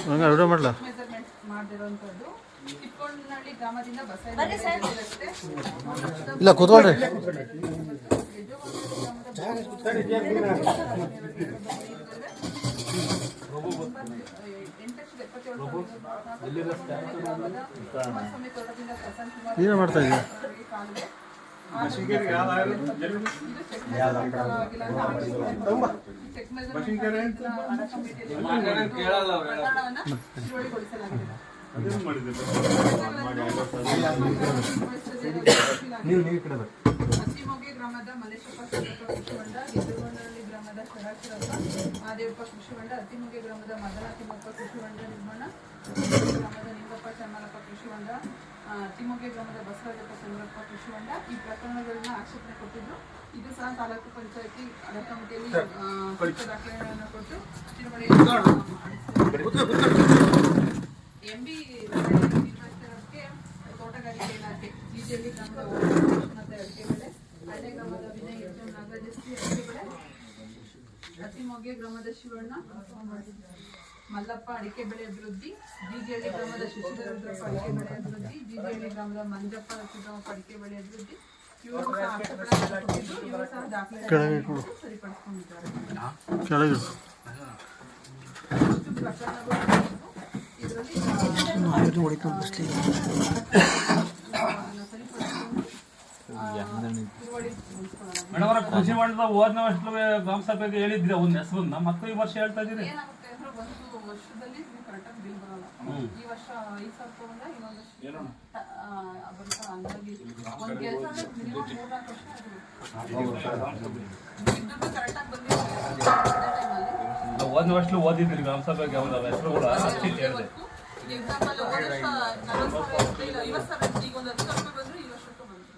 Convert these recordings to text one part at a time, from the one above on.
Measurement ಮಾಡಿರುವಂಥದ್ದು ತಿಪ್ಪಣ್ಣಹಳ್ಳಿ ಗ್ರಾಮದಿಂದ ಇಲ್ಲ ಕೂತ್ಕೊಳ್ರಿ. ಏನು ಮಾಡ್ತಾ ಇದ್ದೀರಾ? ಅತ್ತಿಮೊಗೆ ಗ್ರಾಮದ ಮಲ್ಲೇಶಪ್ಪ ಕೃಷಿ ಹೊಂಡ, ಗೆದ್ದಗೊಂಡಹಳ್ಳಿ ಗ್ರಾಮದ ಶರಾಕ್ಷರಪ್ಪ ಮಹಾದೇವಪ್ಪ ಕೃಷಿ ಹೊಂಡ, ಅತ್ತಿಮೊಗೆ ಗ್ರಾಮದ ಮದನ ತಿಮ್ಮಪ್ಪ ಕೃಷಿ ಹೊಂಡ ನಿರ್ಮಾಣ, ಗ್ರಾಮದ ನಿಂಗಪ್ಪ ಚನ್ನಲಪ್ಪ ಕೃಷಿ ಹೊಂಡ, ಅತ್ತಿಮೊಗೆ ಗ್ರಾಮದ ಬಸವರಾಜಪ್ಪ ಚಂದ್ರಪ್ಪ ಕೃಷಿ ಹೊಂಡ. ಈ ಪ್ರಕರಣಗಳನ್ನ ಆಕ್ಷೇಪಣೆ ಕೊಟ್ಟಿದ್ರು. ಇದು ಸಹ ತಾಲೂಕು ಪಂಚಾಯತಿ ಅಡ ಕಮಿಟಿಯಲ್ಲಿ ದಾಖಲೆಗಳನ್ನು ಕೊಟ್ಟು ತಿರುಮಲೆ ಎಂಬಿ ನಿರ್ವಹಿಸಿರೋದಕ್ಕೆ ತೋಟಗಾರಿಕೆ ಇಲಾಖೆ ಜಿಜೆಯಲ್ಲಿ ಗ್ರಾಮದ ಮತ್ತೆ ಅಡಿಕೆ ಬೆಳೆ, ಹಳ್ಳಿ ಗ್ರಾಮದ ವಿನಯ್ ನಾಗರಾಜಸ್ತಿ ಅಡಿಕೆ ಬೆಳೆ, ಅತ್ತಿಮೊಗೆ ಗ್ರಾಮದ ಶಿವಣ್ಣ ಮಲ್ಲಪ್ಪ ಅಡಿಕೆ ಬೆಳೆ ಅಭಿವೃದ್ಧಿ, ಜಿಜಿಹಳ್ಳಿ ಗ್ರಾಮದ ಶಶಿಧರಪ್ಪ ಅಡಿಕೆ ಬೆಳೆ ಅಭಿವೃದ್ಧಿ, ಜಿಜಿಹಳ್ಳಿ ಗ್ರಾಮದ ಮಂಜಪ್ಪ ಸಿದ್ದಪ್ಪ ಅಡಿಕೆ ಬೆಳೆ ಅಭಿವೃದ್ಧಿ. ಇವರು ಸಹ ಆಕ್ಷೇಪಣೆ ಕೊಟ್ಟಿದ್ದು. ಇವರು ಸಹ ದಾಖಲೆ ಸರಿಪಡಿಸಿಕೊಂಡಿದ್ದಾರೆ. ಮೇಡಮ್ ಕೃಷಿ ಹೊಂಡದ ಹೋದ್ನ ವರ್ಷ ಗ್ರಾಮ ಸಭೆಗೆ ಹೇಳಿದ್ರಿ ಅವನ ಹೆಸರನ್ನ ಮತ್ತೆ ಈ ವರ್ಷ ಹೇಳ್ತಾ ಇದೀರಿ. ಒಂದು ವರ್ಷದಲ್ಲಿ ಕರೆಕ್ಟಾಗಿ ಬಿಲ್ ಬರಲ್ಲ. ಈ ವರ್ಷ 5,000 ತಗೊಂಡ ಇನ್ನೊಂದು ಬರುತ್ತೆ. ಹಂಗಾಗಿ ಒಂದು ಕೆಲಸ ಮಿನಿಮಮ್ 3-4 ವರ್ಷ ಕರೆಕ್ಟಾಗಿ ಬಂದಿದೆ. ಹೋದ್ನ ವರ್ಷ ಓದಿದ್ರಿ ಗ್ರಾಮ ಸಭೆಗೆ ಅವನ ಹೆಸರುಗಳು ಅಷ್ಟೇ ಹೇಳಿದೆ. ಎಕ್ಸಾಂಪಲ್ ಹೋದ ವರ್ಷ 40,000 50,000 ಈಗ ಒಂದು 10,000 ಬಂದ್ರೆ ಈ ವರ್ಷಕ್ಕೂ ಬಂತು.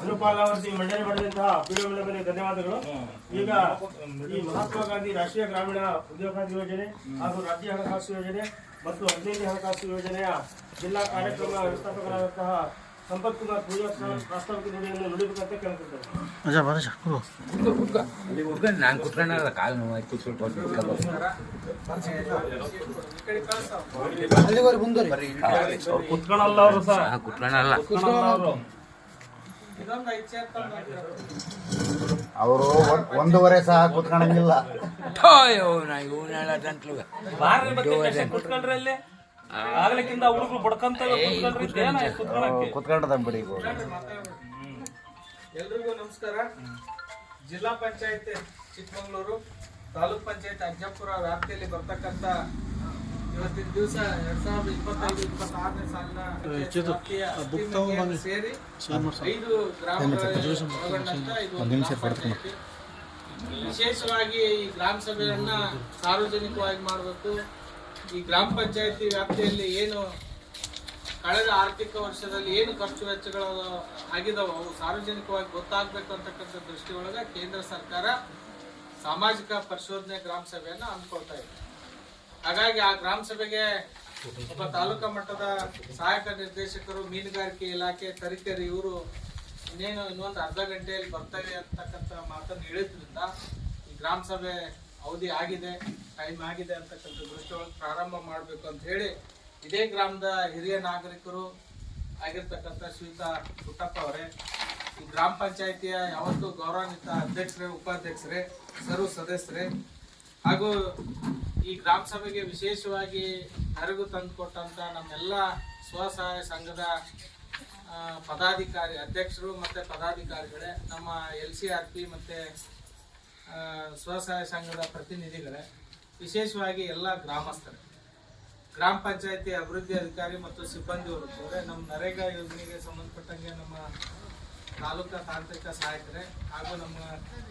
ಅನುಪಾಲಾವತಿ ಮಂಡನೆ ಮಾಡಿದಂತಹ ಪಿಡಿಒಗಳಿಗೆ ಧನ್ಯವಾದಗಳು. ಈಗ ಈ ಮಹಾತ್ಮ ಗಾಂಧಿ ರಾಷ್ಟ್ರೀಯ ಗ್ರಾಮೀಣ ಉದ್ಯೋಗಾದಿ ಯೋಜನೆ ಹಾಗೂ ರಾಜ್ಯ ಹಣಕಾಸು ಯೋಜನೆ ಮತ್ತು 15ನೇ ಹಣಕಾಸು ಯೋಜನೆಯ ಜಿಲ್ಲಾ ಕಾರ್ಯಕ್ರಮ ವ್ಯವಸ್ಥಾಪಕರಾದಂತಹ ಸಂಪತ್ ಕುಮಾರ್ ಪೂಜಾ ಪ್ರಾಸ್ತಾವಿಕ ನುಡಿಯನ್ನು ನುಡಿಬೇಕಂತ ಕೇಳ್ತಿದ್ದಾರೆ. ನಾನು ಕುತ್ಕೊಂಡ ಕಾಲು ನೋವಾಯ್ತು ಸ್ವಲ್ಪ ಕುತ್ಕೊಳ್ಳಲ್ಲ ಅವರು ಸಹ ಕುತ್ಕೊಳ್ಳಲ್ಲ ಅವರು 1.5 ಸಹ ಕೂತ್ಕೊಳ್ಳಂಗಿಲ್ಲ. ಕುತ್ಕೊಂಡ್ರೆ ಅಲ್ಲಿ ಆಗ್ಲಿಕ್ಕಿಂತ ಹುಡುಗರು ಬಡ್ಕಂತ ಕೂತ್ಕೊಂಡದ ಬಿಡಿ. ಎಲ್ರಿಗೂ ನಮಸ್ಕಾರ. ಜಿಲ್ಲಾ ಪಂಚಾಯತ್ ಚಿಕ್ಕಮಗಳೂರು, ತಾಲೂಕ್ ಪಂಚಾಯತ್ ಅಜ್ಜಪುರ ವ್ಯಾಪ್ತಿಯಲ್ಲಿ ಬರ್ತಕ್ಕಂಥ ಇವತ್ತಿನ ದಿವಸ 2025-26ನೇ ಸಾಲಿನ ಸೇರಿ 5 ಗ್ರಾಮಗಳು ವಿಶೇಷವಾಗಿ ಈ ಗ್ರಾಮ ಸಭೆಯನ್ನ ಸಾರ್ವಜನಿಕವಾಗಿ ಮಾಡಬೇಕು. ಈ ಗ್ರಾಮ ಪಂಚಾಯತಿ ವ್ಯಾಪ್ತಿಯಲ್ಲಿ ಏನು ಕಳೆದ ಆರ್ಥಿಕ ವರ್ಷದಲ್ಲಿ ಏನು ಖರ್ಚು ವೆಚ್ಚಗಳು ಆಗಿದಾವೆ ಅವು ಸಾರ್ವಜನಿಕವಾಗಿ ಗೊತ್ತಾಗಬೇಕು ಅಂತಕ್ಕಂಥ ದೃಷ್ಟಿಯೊಳಗೆ ಕೇಂದ್ರ ಸರ್ಕಾರ ಸಾಮಾಜಿಕ ಪರಿಶೋಧನೆ ಗ್ರಾಮ ಸಭೆಯನ್ನು ಹಮ್ಮಿಕೊಳ್ತಾ ಇದೆ. ಹಾಗಾಗಿ ಆ ಗ್ರಾಮ ಸಭೆಗೆ ಒಬ್ಬ ತಾಲೂಕಾ ಮಟ್ಟದ ಸಹಾಯಕ ನಿರ್ದೇಶಕರು, ಮೀನುಗಾರಿಕೆ ಇಲಾಖೆ, ತರೀಕೆರೆ ಇವರು ಇನ್ನೊಂದು ಅರ್ಧ ಗಂಟೆಯಲ್ಲಿ ಬರ್ತವೆ ಅಂತಕ್ಕಂಥ ಮಾತನ್ನು ಹೇಳಿದ್ರಿಂದ ಈ ಗ್ರಾಮ ಸಭೆ ಅವಧಿ ಆಗಿದೆ, ಟೈಮ್ ಆಗಿದೆ ಅಂತಕ್ಕಂಥ ದೃಷ್ಟಿಯೊಳಗೆ ಪ್ರಾರಂಭ ಮಾಡಬೇಕು ಅಂತ ಹೇಳಿ ಇದೇ ಗ್ರಾಮದ ಹಿರಿಯ ನಾಗರಿಕರು ಆಗಿರ್ತಕ್ಕಂಥ ಶ್ರೀಯುತ ಪುಟ್ಟಪ್ಪ ಅವರೇ, ಈ ಗ್ರಾಮ ಪಂಚಾಯಿತಿಯ ಯಾವತ್ತೂ ಗೌರವಾನ್ವಿತ ಅಧ್ಯಕ್ಷರೇ, ಉಪಾಧ್ಯಕ್ಷರೇ, ಸರ್ವ ಸದಸ್ಯರೇ ಹಾಗೂ ಈ ಗ್ರಾಮ ಸಭೆಗೆ ವಿಶೇಷವಾಗಿ ಅರಿವು ತಂದುಕೊಟ್ಟಂತ ನಮ್ಮೆಲ್ಲ ಸ್ವಸಹಾಯ ಸಂಘದ ಪದಾಧಿಕಾರಿ ಅಧ್ಯಕ್ಷರು ಮತ್ತು ಪದಾಧಿಕಾರಿಗಳೇ, ನಮ್ಮ LCRP ಮತ್ತು ಸ್ವಸಹಾಯ ಸಂಘದ ಪ್ರತಿನಿಧಿಗಳೇ, ವಿಶೇಷವಾಗಿ ಎಲ್ಲ ಗ್ರಾಮಸ್ಥರೇ, ಗ್ರಾಮ ಪಂಚಾಯತಿ ಅಭಿವೃದ್ಧಿ ಅಧಿಕಾರಿ ಮತ್ತು ಸಿಬ್ಬಂದಿ ವರ್ಗದವರೇ, ನಮ್ಮ ನರೇಗಾ ಯೋಜನೆಗೆ ಸಂಬಂಧಪಟ್ಟಂಗೆ ನಮ್ಮ ತಾಲೂಕಾ ತಾಂತ್ರಿಕ ಸಹಾಯಕರೇ ಹಾಗೂ ನಮ್ಮ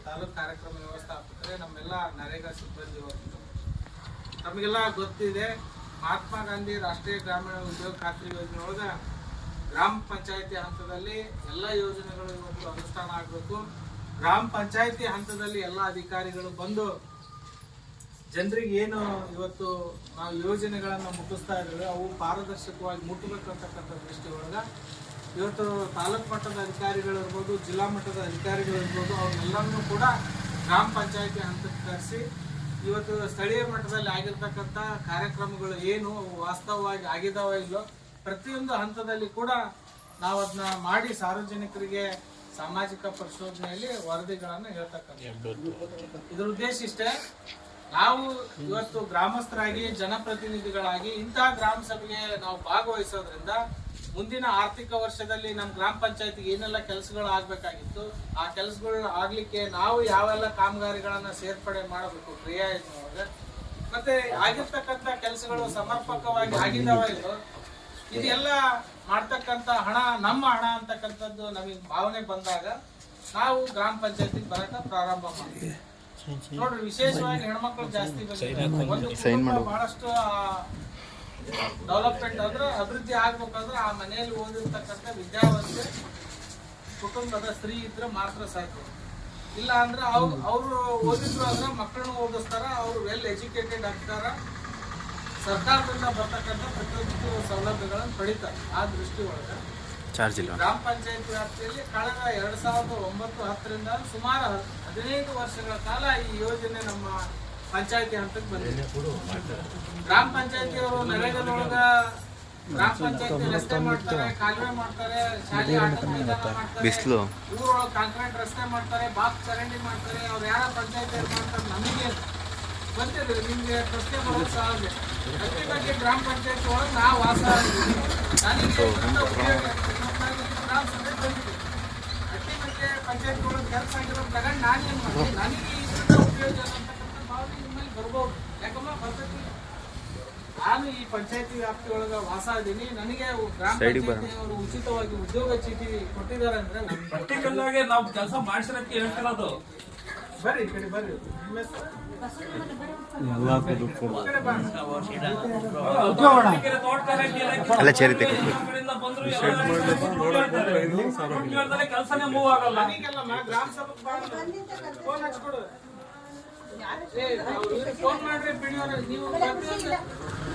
ತಾಲೂಕು ಕಾರ್ಯಕ್ರಮ ವ್ಯವಸ್ಥಾಪಕರೇ, ನಮ್ಮೆಲ್ಲ ನರೇಗಾ ಸಿಬ್ಬಂದಿ ವರ್ಗದವರು, ನಮಗೆಲ್ಲ ಗೊತ್ತಿದೆ ಮಹಾತ್ಮ ಗಾಂಧಿ ರಾಷ್ಟ್ರೀಯ ಗ್ರಾಮೀಣ ಉದ್ಯೋಗ ಖಾತ್ರಿ ಯೋಜನೆ ಒಳಗೆ ಗ್ರಾಮ ಪಂಚಾಯತಿ ಹಂತದಲ್ಲಿ ಎಲ್ಲ ಯೋಜನೆಗಳು ಇವತ್ತು ಅನುಷ್ಠಾನ ಆಗಬೇಕು. ಗ್ರಾಮ ಪಂಚಾಯತಿ ಹಂತದಲ್ಲಿ ಎಲ್ಲ ಅಧಿಕಾರಿಗಳು ಬಂದು ಜನರಿಗೆ ಏನು ಇವತ್ತು ನಾವು ಯೋಜನೆಗಳನ್ನು ಮುಟ್ಟಿಸ್ತಾ ಇದ್ದೇವೆ ಅವು ಪಾರದರ್ಶಕವಾಗಿ ಮುಟ್ಟಬೇಕಂತಕ್ಕಂಥ ದೃಷ್ಟಿಯೊಳಗೆ ಇವತ್ತು ತಾಲೂಕು ಮಟ್ಟದ ಅಧಿಕಾರಿಗಳಿರ್ಬೋದು, ಜಿಲ್ಲಾ ಮಟ್ಟದ ಅಧಿಕಾರಿಗಳಿರ್ಬೋದು, ಅವನ್ನೆಲ್ಲರನ್ನೂ ಕೂಡ ಗ್ರಾಮ ಪಂಚಾಯತಿ ಹಂತಕ್ಕೆ ತರಿಸಿ ಇವತ್ತು ಸ್ಥಳೀಯ ಮಟ್ಟದಲ್ಲಿ ಆಗಿರ್ತಕ್ಕಂಥ ಕಾರ್ಯಕ್ರಮಗಳು ಏನು ವಾಸ್ತವವಾಗಿ ಆಗಿದಾವ ಇಲ್ಲೋ ಪ್ರತಿಯೊಂದು ಹಂತದಲ್ಲಿ ಕೂಡ ನಾವು ಅದನ್ನ ಮಾಡಿ ಸಾರ್ವಜನಿಕರಿಗೆ ಸಾಮಾಜಿಕ ಪರಿಶೋಧನೆಯಲ್ಲಿ ವರದಿಗಳನ್ನು ಹೇಳ್ತಕ್ಕಂಥದ್ದು. ಇದ್ರ ಉದ್ದೇಶ ಇಷ್ಟೇ, ನಾವು ಇವತ್ತು ಗ್ರಾಮಸ್ಥರಾಗಿ ಜನಪ್ರತಿನಿಧಿಗಳಾಗಿ ಇಂತಹ ಗ್ರಾಮ ಸಭೆಗೆ ನಾವು ಭಾಗವಹಿಸೋದ್ರಿಂದ ಮುಂದಿನ ಆರ್ಥಿಕ ವರ್ಷದಲ್ಲಿ ನಮ್ಮ ಗ್ರಾಮ ಪಂಚಾಯತಿಗೆ ಏನೆಲ್ಲ ಕೆಲಸಗಳು ಆಗ್ಬೇಕಾಗಿತ್ತು ಆ ಕೆಲಸಗಳು ಆಗ್ಲಿಕ್ಕೆ ನಾವು ಯಾವೆಲ್ಲ ಕಾಮಗಾರಿಗಳನ್ನ ಸೇರ್ಪಡೆ ಮಾಡಬೇಕು ಕ್ರಿಯಾ ಯೋಜನೆ ಮತ್ತೆ ಆಗಿರ್ತಕ್ಕಂಥ ಕೆಲಸಗಳು ಸಮರ್ಪಕವಾಗಿ ಆಗಿದಾವ ಇಲ್ಲೋ ಇದೆಲ್ಲ ಮಾಡ್ತಕ್ಕಂಥ ಹಣ ನಮ್ಮ ಹಣ ಅಂತಕ್ಕಂಥದ್ದು ನಮಗೆ ಭಾವನೆ ಬಂದಾಗ ನಾವು ಗ್ರಾಮ ಪಂಚಾಯತಿಗೆ ಬರಕ ಪ್ರಾರಂಭ ಮಾಡ್ತೀವಿ. ನೋಡ್ರಿ, ವಿಶೇಷವಾಗಿ ಹೆಣ್ಮಕ್ಳು ಜಾಸ್ತಿ ಬಂದಿದ್ದಾರೆ. ಬಹಳಷ್ಟು ಡೆವಲಪ್ಮೆಂಟ್ ಅಂದ್ರೆ ಅಭಿವೃದ್ಧಿ ಆಗ್ಬೇಕಂದ್ರೆ ಆ ಮನೆಯಲ್ಲಿ ಓದಿರ್ತಕ್ಕಂಥ ವಿದ್ಯಾವಂತೆ ಕುಟುಂಬದ ಸ್ತ್ರೀ ಇದ್ರೆ ಮಾತ್ರ ಸಾಕು. ಇಲ್ಲ ಅಂದ್ರೆ ಅವ್ರು ಓದಿದ್ರು ಅಂದ್ರೆ ಮಕ್ಕಳನ್ನ ಓದಿಸ್ತಾರ, ಅವ್ರು ವೆಲ್ ಎಜುಕೇಟೆಡ್ ಆಗ್ತಾರ, ಸರ್ಕಾರದಿಂದ ಬರ್ತಕ್ಕಂಥ ಪ್ರತಿಯೊಂದು ಸೌಲಭ್ಯಗಳನ್ನು ಪಡಿತಾರೆ. ಆ ದೃಷ್ಟಿ ಒಳಗೆ ಗ್ರಾಮ ಪಂಚಾಯತ್ ವ್ಯಾಪ್ತಿಯಲ್ಲಿ ಕಳೆದ 2009-10ರಿಂದ ಸುಮಾರು 15 ವರ್ಷಗಳ ಕಾಲ ಈ ಯೋಜನೆ ನಮ್ಮ ಪಂಚಾಯತಿ ಹಂತಕ್ಕೆ ಬಂದಿದೆ. ಗ್ರಾಮ ಪಂಚಾಯತಿಯವರು ನರೇಗಾದೊಳಗ ಗ್ರಾಮ ಪಂಚಾಯತಿ ರಸ್ತೆ ಮಾಡ್ತಾರೆ, ಕಾಲುವೆ ಮಾಡ್ತಾರೆ, ಶಾಲೆ ಆಟ ಮೈದಾನ ಮಾಡ್ತಾರೆ, ಊರೊಳಗೆ ಕಾಂಕ್ರೀಟ್ ರಸ್ತೆ ಮಾಡ್ತಾರೆ, ಬಾಕ್ಸ್ ಚರಂಡಿ ಮಾಡ್ತಾರೆ. ಅವ್ರು ಯಾರ ಪಂಚಾಯತಿ ಮಾಡ್ತಾರೆ ನಮಗೆ ಬಂದಿದೆ, ನಿಮ್ಗೆ ಪ್ರಶ್ನೆ ಬರೋದು ಸಹಜ. ಅದ್ರ ಬಗ್ಗೆ ಗ್ರಾಮ ಪಂಚಾಯತಿ ಒಳಗೆ ನಾವು ವಾಸ ನನಗೆ ಗ್ರಾಮ ಸಭೆ ಬಂದಿದೆ. ಅಟ್ಟಿ ಬಗ್ಗೆ ಪಂಚಾಯತ್ ಒಳಗೆ ಕೆಲಸ ಆಗಿರೋದು ತಗೊಂಡು ನಾನೇನು ಮಾಡಿ ನನಗೆ ಇದರಿಂದ ಉಪಯೋಗ ಅಂತಕ್ಕಂಥ ಭಾವನೆ ನಿಮ್ಮಲ್ಲಿ ಬರ್ಬೋದು. ಯಾಕಮ್ಮ ಬರ್ತೈತಿ, ನಾನು ಈ ಪಂಚಾಯತಿ ವ್ಯಾಪ್ತಿ ಒಳಗ ವಾಸ ಇದೀನಿ, ನನಗೆ ಗ್ರಾಮ ಪಂಚಾಯತಿಯವರು ಉಚಿತವಾಗಿ ಉದ್ಯೋಗ ಚೀಟಿ ಕೊಟ್ಟಿದ್ದಾರೆ ಅಂದ್ರೆ ಪ್ರಾಕ್ಟಿಕಲ್ ಆಗಿ ನಾವು ಕೆಲಸ ಮಾಡಿಸಿರಕ್ಕೆ ಹೇಳ್ತಿರೋದು. ಬರ್ರಿ ಈ ಕಡೆ ಬರ್ರಿ. ನಿಮ್ಮ ಹೆಸರು? ಕೆಲಸನೇ ಮೂವ್ ಆಗಲ್ಲ. ನನಗೆಲ್ಲಮ್ಮ ಗ್ರಾಮ ಸಭೆ ಫೋನ್ ಹಚ್ಕೊಡು, ಫೋನ್ ಮಾಡ್ರಿ ಬಿಡಿಯೋರು. ನೀವು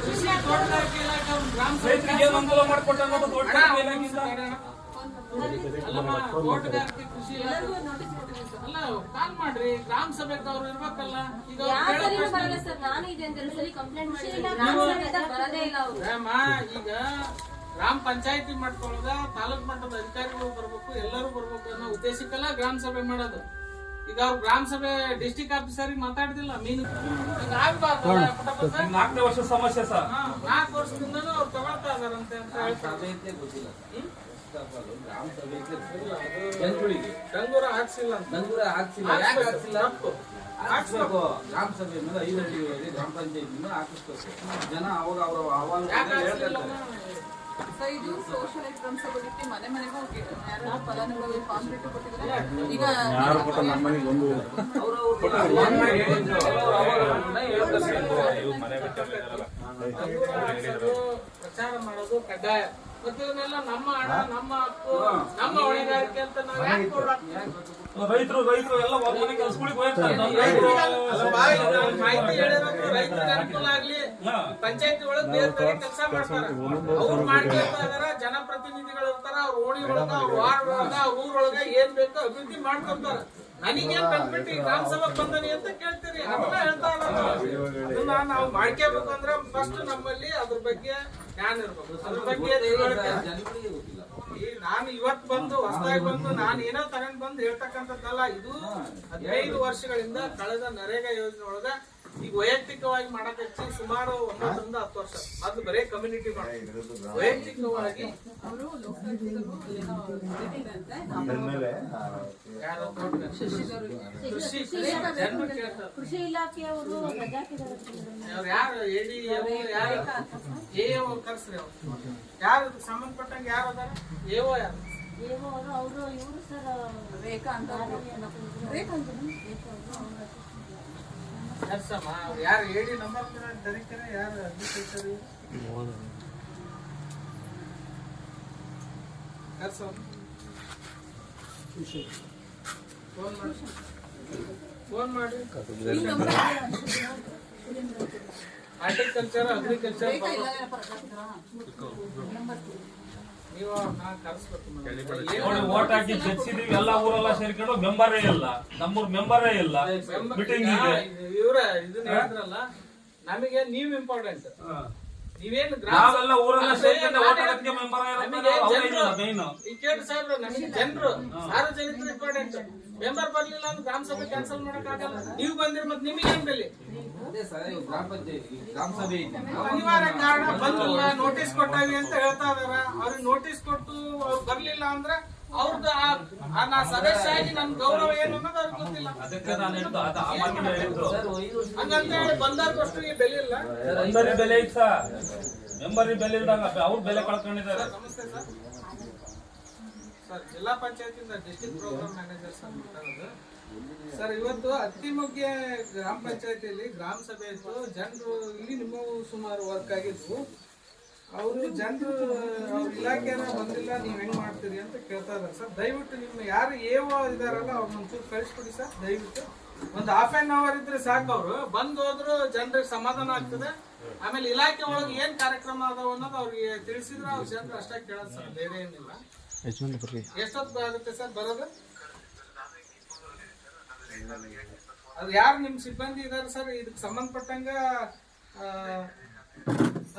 ಕೃಷಿ ತೋಟಗಾರಿಕೆ ಇಲಾಖೆ ಅವ್ರು ಗ್ರಾಮ ರೈತರಿಗೆ ಅನುಕೂಲ ಮಾಡಿಕೊಟ್ಟ ತೋಟಗಾರಿಕೆ ಇಲಾಖೆಯಿಂದ ಅಲ್ಲಮ್ಮ ತೋಟಗಾರಿಕೆ ಕೃಷಿ ಅಲ್ಲ ಕಾಲ್ ಮಾಡ್ರಿ, ಗ್ರಾಮ ಸಭೆಗೆ ಅವ್ರು ಇರ್ಬೇಕಲ್ಲ. ಈಗ ಈಗ ಗ್ರಾಮ ಪಂಚಾಯತಿ ಮಾಡ್ಕೊಳ್ಳೋದ ತಾಲೂಕ್ ಮಟ್ಟದ ಅಧಿಕಾರಿಗಳು ಬರ್ಬೇಕು, ಎಲ್ಲರೂ ಬರ್ಬೇಕು ಅನ್ನೋ ಉದ್ದೇಶಕ್ಕೆಲ್ಲ ಗ್ರಾಮ ಸಭೆ ಮಾಡೋದು. ಈಗ ಅವ್ರು ಗ್ರಾಮ ಸಭೆ ಡಿಸ್ಟ್ರಿಕ್ಟ್ ಆಫೀಸರಿಗೆ ಮಾತಾಡ್ದಿಲ್ಲ, ಮೀನು ಆಗ್ಬಾರ್ದು. 4ನೇ ವರ್ಷದ ಸಮಸ್ಯೆ ಸರ್. 4 ವರ್ಷದಿಂದನೂ ಅವ್ರು ತಗೊಳ್ತಾ ಇದಾರಂತೆ ಅಂತ ಹೇಳ್ತಾರೆ. ಡಂಗೂರ ಹಾಕ್ಸಿಲ್ಲ ಅಂತ. ಹಾಕ್ಸ್ಬೇಕು. ಗ್ರಾಮ ಸಭೆ ಮೇಲೆ 5 ಅಡಿ ಗ್ರಾಮ ಪಂಚಾಯತ್ ಹಾಕಿಸ್ಬೇಕು. ಜನ ಅವಾಗ ಅವರ ಅಹವಾಲು ಇದು ಸೋಷಿಯಲ್ ರೆಸ್ಪಾನ್ಸಿಬಿಲಿಟಿ. ಮನೆ ಮನೆಗೂ ಯಾರು ಫಲಾನುಭವಿ ಕಾಂಕ್ರೀಟ್ ಕೊಟ್ಟಿದ್ದಾರೆ. ಈಗ ಪ್ರಚಾರ ಮಾಡೋದು ಕಡ್ಡಾಯ. ಮತ್ತೆ ಇವನ್ನೆಲ್ಲ ನಮ್ಮ ಹಣ, ನಮ್ಮ ಹಕ್ಕು, ನಮ್ಮ ಹೊಣೆಗಾರಿಕೆ ಅಂತ ನಾವು ಯಾಕೆ ರೈತರು ಎಲ್ಲ ಮನೆ ಕೆಲಸಗಳಿಗೆ ಹೋಗ್ತಾರೆ. ಮಾಹಿತಿ ಹೇಳಿರೋದು ರೈತರಿಗೆ ಅನುಕೂಲ ಆಗ್ಲಿ, ಪಂಚಾಯತಿ ಒಳಗೆ ಬೇರೆ ಬೇರೆ ಕೆಲಸ ಮಾಡ್ತಾರ. ಅವ್ರು ಮಾಡ್ಕೊಳ್ತಾ ಇದಾರ, ಜನಪ್ರತಿನಿಧಿಗಳು ಇರ್ತಾರ, ಅವ್ರ ಓಣಿ ಒಳಗ, ಅವ್ರ ವಾರ್ಡ್ ಒಳಗ, ಅವ್ರ ಊರೊಳಗ ಏನ್ ಬೇಕೋ ಅಭಿವೃದ್ಧಿ ಮಾಡ್ಕೊಂತಾರ. ನನಗೇನ್ ಬಂದ್ಬಿಟ್ಟು ಗ್ರಾಮ ಸಭೆಗೆ ಬಂದನಿ ಅಂತ ಕೇಳ್ತೀರಿ, ಅದನ್ನ ಹೇಳ್ತಾ ಅದನ್ನ ನಾವು ಮಾಡ್ಕೋಬೇಕು ಅಂದ್ರೆ ಫಸ್ಟ್ ನಮ್ಮಲ್ಲಿ ಅದ್ರ ಬಗ್ಗೆ ಜ್ಞಾನ ಇರ್ಬೇಕು, ಅದ್ರ ಬಗ್ಗೆ ನಾನು ಇವತ್ತು ಬಂದು ಹೊಸದಾಗಿ ಬಂದು ನಾನು ಏನೋ ತಗೊಂಡ್ ಬಂದು ಹೇಳ್ತಕ್ಕಂಥದ್ದಲ್ಲ. ಇದು 15 ವರ್ಷಗಳಿಂದ ಕಳೆದ ನರೇಗಾ ಯೋಜನೆ ಒಳಗ ಈಗ ವೈಯಕ್ತಿಕವಾಗಿ ಮಾಡಕ್ ಹಚ್ಚಿ ಸುಮಾರು 9 ರಿಂದ 10 ವರ್ಷ ಮೊದ್ಲು ಬರೇ ಕಮ್ಯುನಿಟಿ ಮಾಡಿ ವೈಯಕ್ತಿಕವಾಗಿ ಅವರು ಲೋಕಾಯುಕ್ತರು ಏನೋ ಇದಂತೆ ಕೃಷಿ ಇಲಾಖೆಯವರು ಯಾರು ಎಡಿ ಯಾರು ಏಒ ಕರ್ಸ್ರಿ, ಅವ್ರು ಯಾರು ಸಂಬಂಧಪಟ್ಟಂಗೆ ಯಾರು ಅದಾರ ಏಒ ಯಾರು ಅವರು ಇವರು ಸರ್ ರೇಖಾ ಅಂತ ನರ್ಸಮ್ಮ. ಅವ್ರು ಯಾರು ಎಡಿ ನಂಬರ್ ಕೂಡ ಕರೀತಾರೆ, ಯಾರು ಅಡ್ಮಿನಿಸ್ಟ್ರೇಟರ್ ಕರ್ಸಮ್ಮ. ಫೋನ್ ಮಾಡಿ ಹಾರ್ಟಿಕಲ್ಚರ್, ಅಗ್ರಿಕಲ್ಚರ್ ನೀವು ಅವ್ರನ್ನ ಕರೆಸ್ಬೇಕು ನೋಡಿ ಓಟ್ ಹಾಕಿ ಗೆಲ್ಸಿದೀವಿ ಎಲ್ಲ ಊರೆಲ್ಲ ಸೇರ್ಕೊಂಡು ಮೆಂಬರೇ ಇಲ್ಲ, ನಮ್ಮೂರ್ ಮೆಂಬರೇ ಇಲ್ಲ. ಮೀಟಿಂಗ್ ಇದೆ ಇವ್ರ ಇದನ್ನ ಹೇಳಿದ್ರಲ್ಲ, ನಮಗೆ ನೀವು ಇಂಪಾರ್ಟೆಂಟ್. ನೀವೇನು ನಾವೆಲ್ಲ ಊರೆಲ್ಲ ಸೇರ್ಕೊಂಡು ಓಟ್ ಹಾಕಕ್ಕೆ ಮೆಂಬರ್ ಸಾಹೇಬ್ರ, ನಮಗೆ ಜನರು ಸಾರ್ವಜನಿಕರು ಇಂಪಾರ್ಟೆಂಟ್. ಮೆಂಬರ್ ಬರ್ಲಿಲ್ಲ ಅಂದ್ರೆ ಗ್ರಾಮ ಸಭೆ ಕ್ಯಾನ್ಸಲ್ ಮಾಡಕ್ ಆಗಲ್ಲ. ನೀವು ಬಂದಿರ ಮತ್ತೆ ನಿಮಗೆ ಏನ್ ಬೆಲೆ? ಅದೇ ಸರ್, ಗ್ರಾಮ ಪಂಚಾಯತಿ ಗ್ರಾಮ ಸಭೆ ಅನಿವಾರ್ಯ ಕಾರಣ ಬಂದಿಲ್ಲ, ನೋಟಿಸ್ ಕೊಟ್ಟಾವಿ ಅಂತ ಹೇಳ್ತಾ ಇದಾರ. ಅವ್ರಿಗೆ ನೋಟಿಸ್ ಕೊಟ್ಟು ಅವ್ರು ಬರ್ಲಿಲ್ಲ ಅಂದ್ರೆ ಅವ್ರದ್ದು ನಾ ಸದಸ್ಯ ಆಗಿ ನನ್ ಗೌರವ ಏನು ಅನ್ನೋದು ಅವ್ರಿಗೆ ಗೊತ್ತಿಲ್ಲ. ಅದಕ್ಕೆ ನಾನು ಹೇಳ್ದು ಅದು ಆ ಮಾತಿನ ಹೇಳಿದ್ರು. ಹಂಗಂತ ಹೇಳಿ ಬಂದವಷ್ಟು ಬೆಲೆ ಇಲ್ಲ. ಮೆಂಬರಿ ಬೆಲೆ ಐತ್ ಸರ್, ಮೆಂಬರಿ ಬೆಲೆ ಇಲ್ದಂಗ ಅವ್ರು ಬೆಲೆ ಕಳ್ಕೊಂಡಿದ್ದಾರೆ. ನಮಸ್ತೆ ಸರ್. ಸರ್, ಜಿಲ್ಲಾ ಪಂಚಾಯತಿಂದ ಡಿಸ್ಟ್ರಿಕ್ಟ್ ಪ್ರೋಗ್ರಾಮ್ ಮ್ಯಾನೇಜರ್ ಸರ್ ಮಾತಾಡೋದು. ಸರ್, ಇವತ್ತು ಅತ್ತಿಮೊಗ್ಗೆ ಗ್ರಾಮ ಪಂಚಾಯತಿಯಲ್ಲಿ ಗ್ರಾಮ ಸಭೆ ಇತ್ತು. ಜನರು ಇಲ್ಲಿ ನಿಮ್ಮ ಸುಮಾರು ವರ್ಕ್ ಆಗಿದ್ವು. ಅವರು ಜನರು ಅವ್ರ ಇಲಾಖೆನ ಬಂದಿಲ್ಲ, ನೀವ್ ಹೆಂಗ್ ಮಾಡ್ತೀರಿ ಅಂತ ಕೇಳ್ತಾ ಇದಾರೆ ಸರ್. ದಯವಿಟ್ಟು ನಿಮ್ಮ ಯಾರು ಏವೋ ಇದಾರಲ್ಲ ಅವ್ರನ್ನ ಒಂಚೂರು ಕಳಿಸ್ಕೊಡಿ ಸರ್ ದಯವಿಟ್ಟು. ಒಂದು ಹಾಫ್ ಆನ್ ಅವರ್ ಇದ್ರೆ ಸಾಕು. ಅವರು ಬಂದ್ ಹೋದ್ರು ಜನರಿಗೆ ಸಮಾಧಾನ ಆಗ್ತದೆ. ಆಮೇಲೆ ಇಲಾಖೆ ಒಳಗೆ ಏನ್ ಕಾರ್ಯಕ್ರಮ ಅದಾವ ಅನ್ನೋದು ಅವ್ರಿಗೆ ತಿಳಿಸಿದ್ರೆ ಅವ್ರ ಜನರು ಅಷ್ಟೇ ಕೇಳೋದು ಸರ್, ಬೇರೆ ಏನಿಲ್ಲ. ಎಷ್ಟೊತ್ತು ಆಗುತ್ತೆ ಸರ್ ಬರೋದು? ಅದು ಯಾರು ನಿಮ್ ಸಿಬ್ಬಂದಿ ಇದಾರೆ ಸರ್ ಇದಕ್ಕೆ ಸಂಬಂಧಪಟ್ಟಂಗ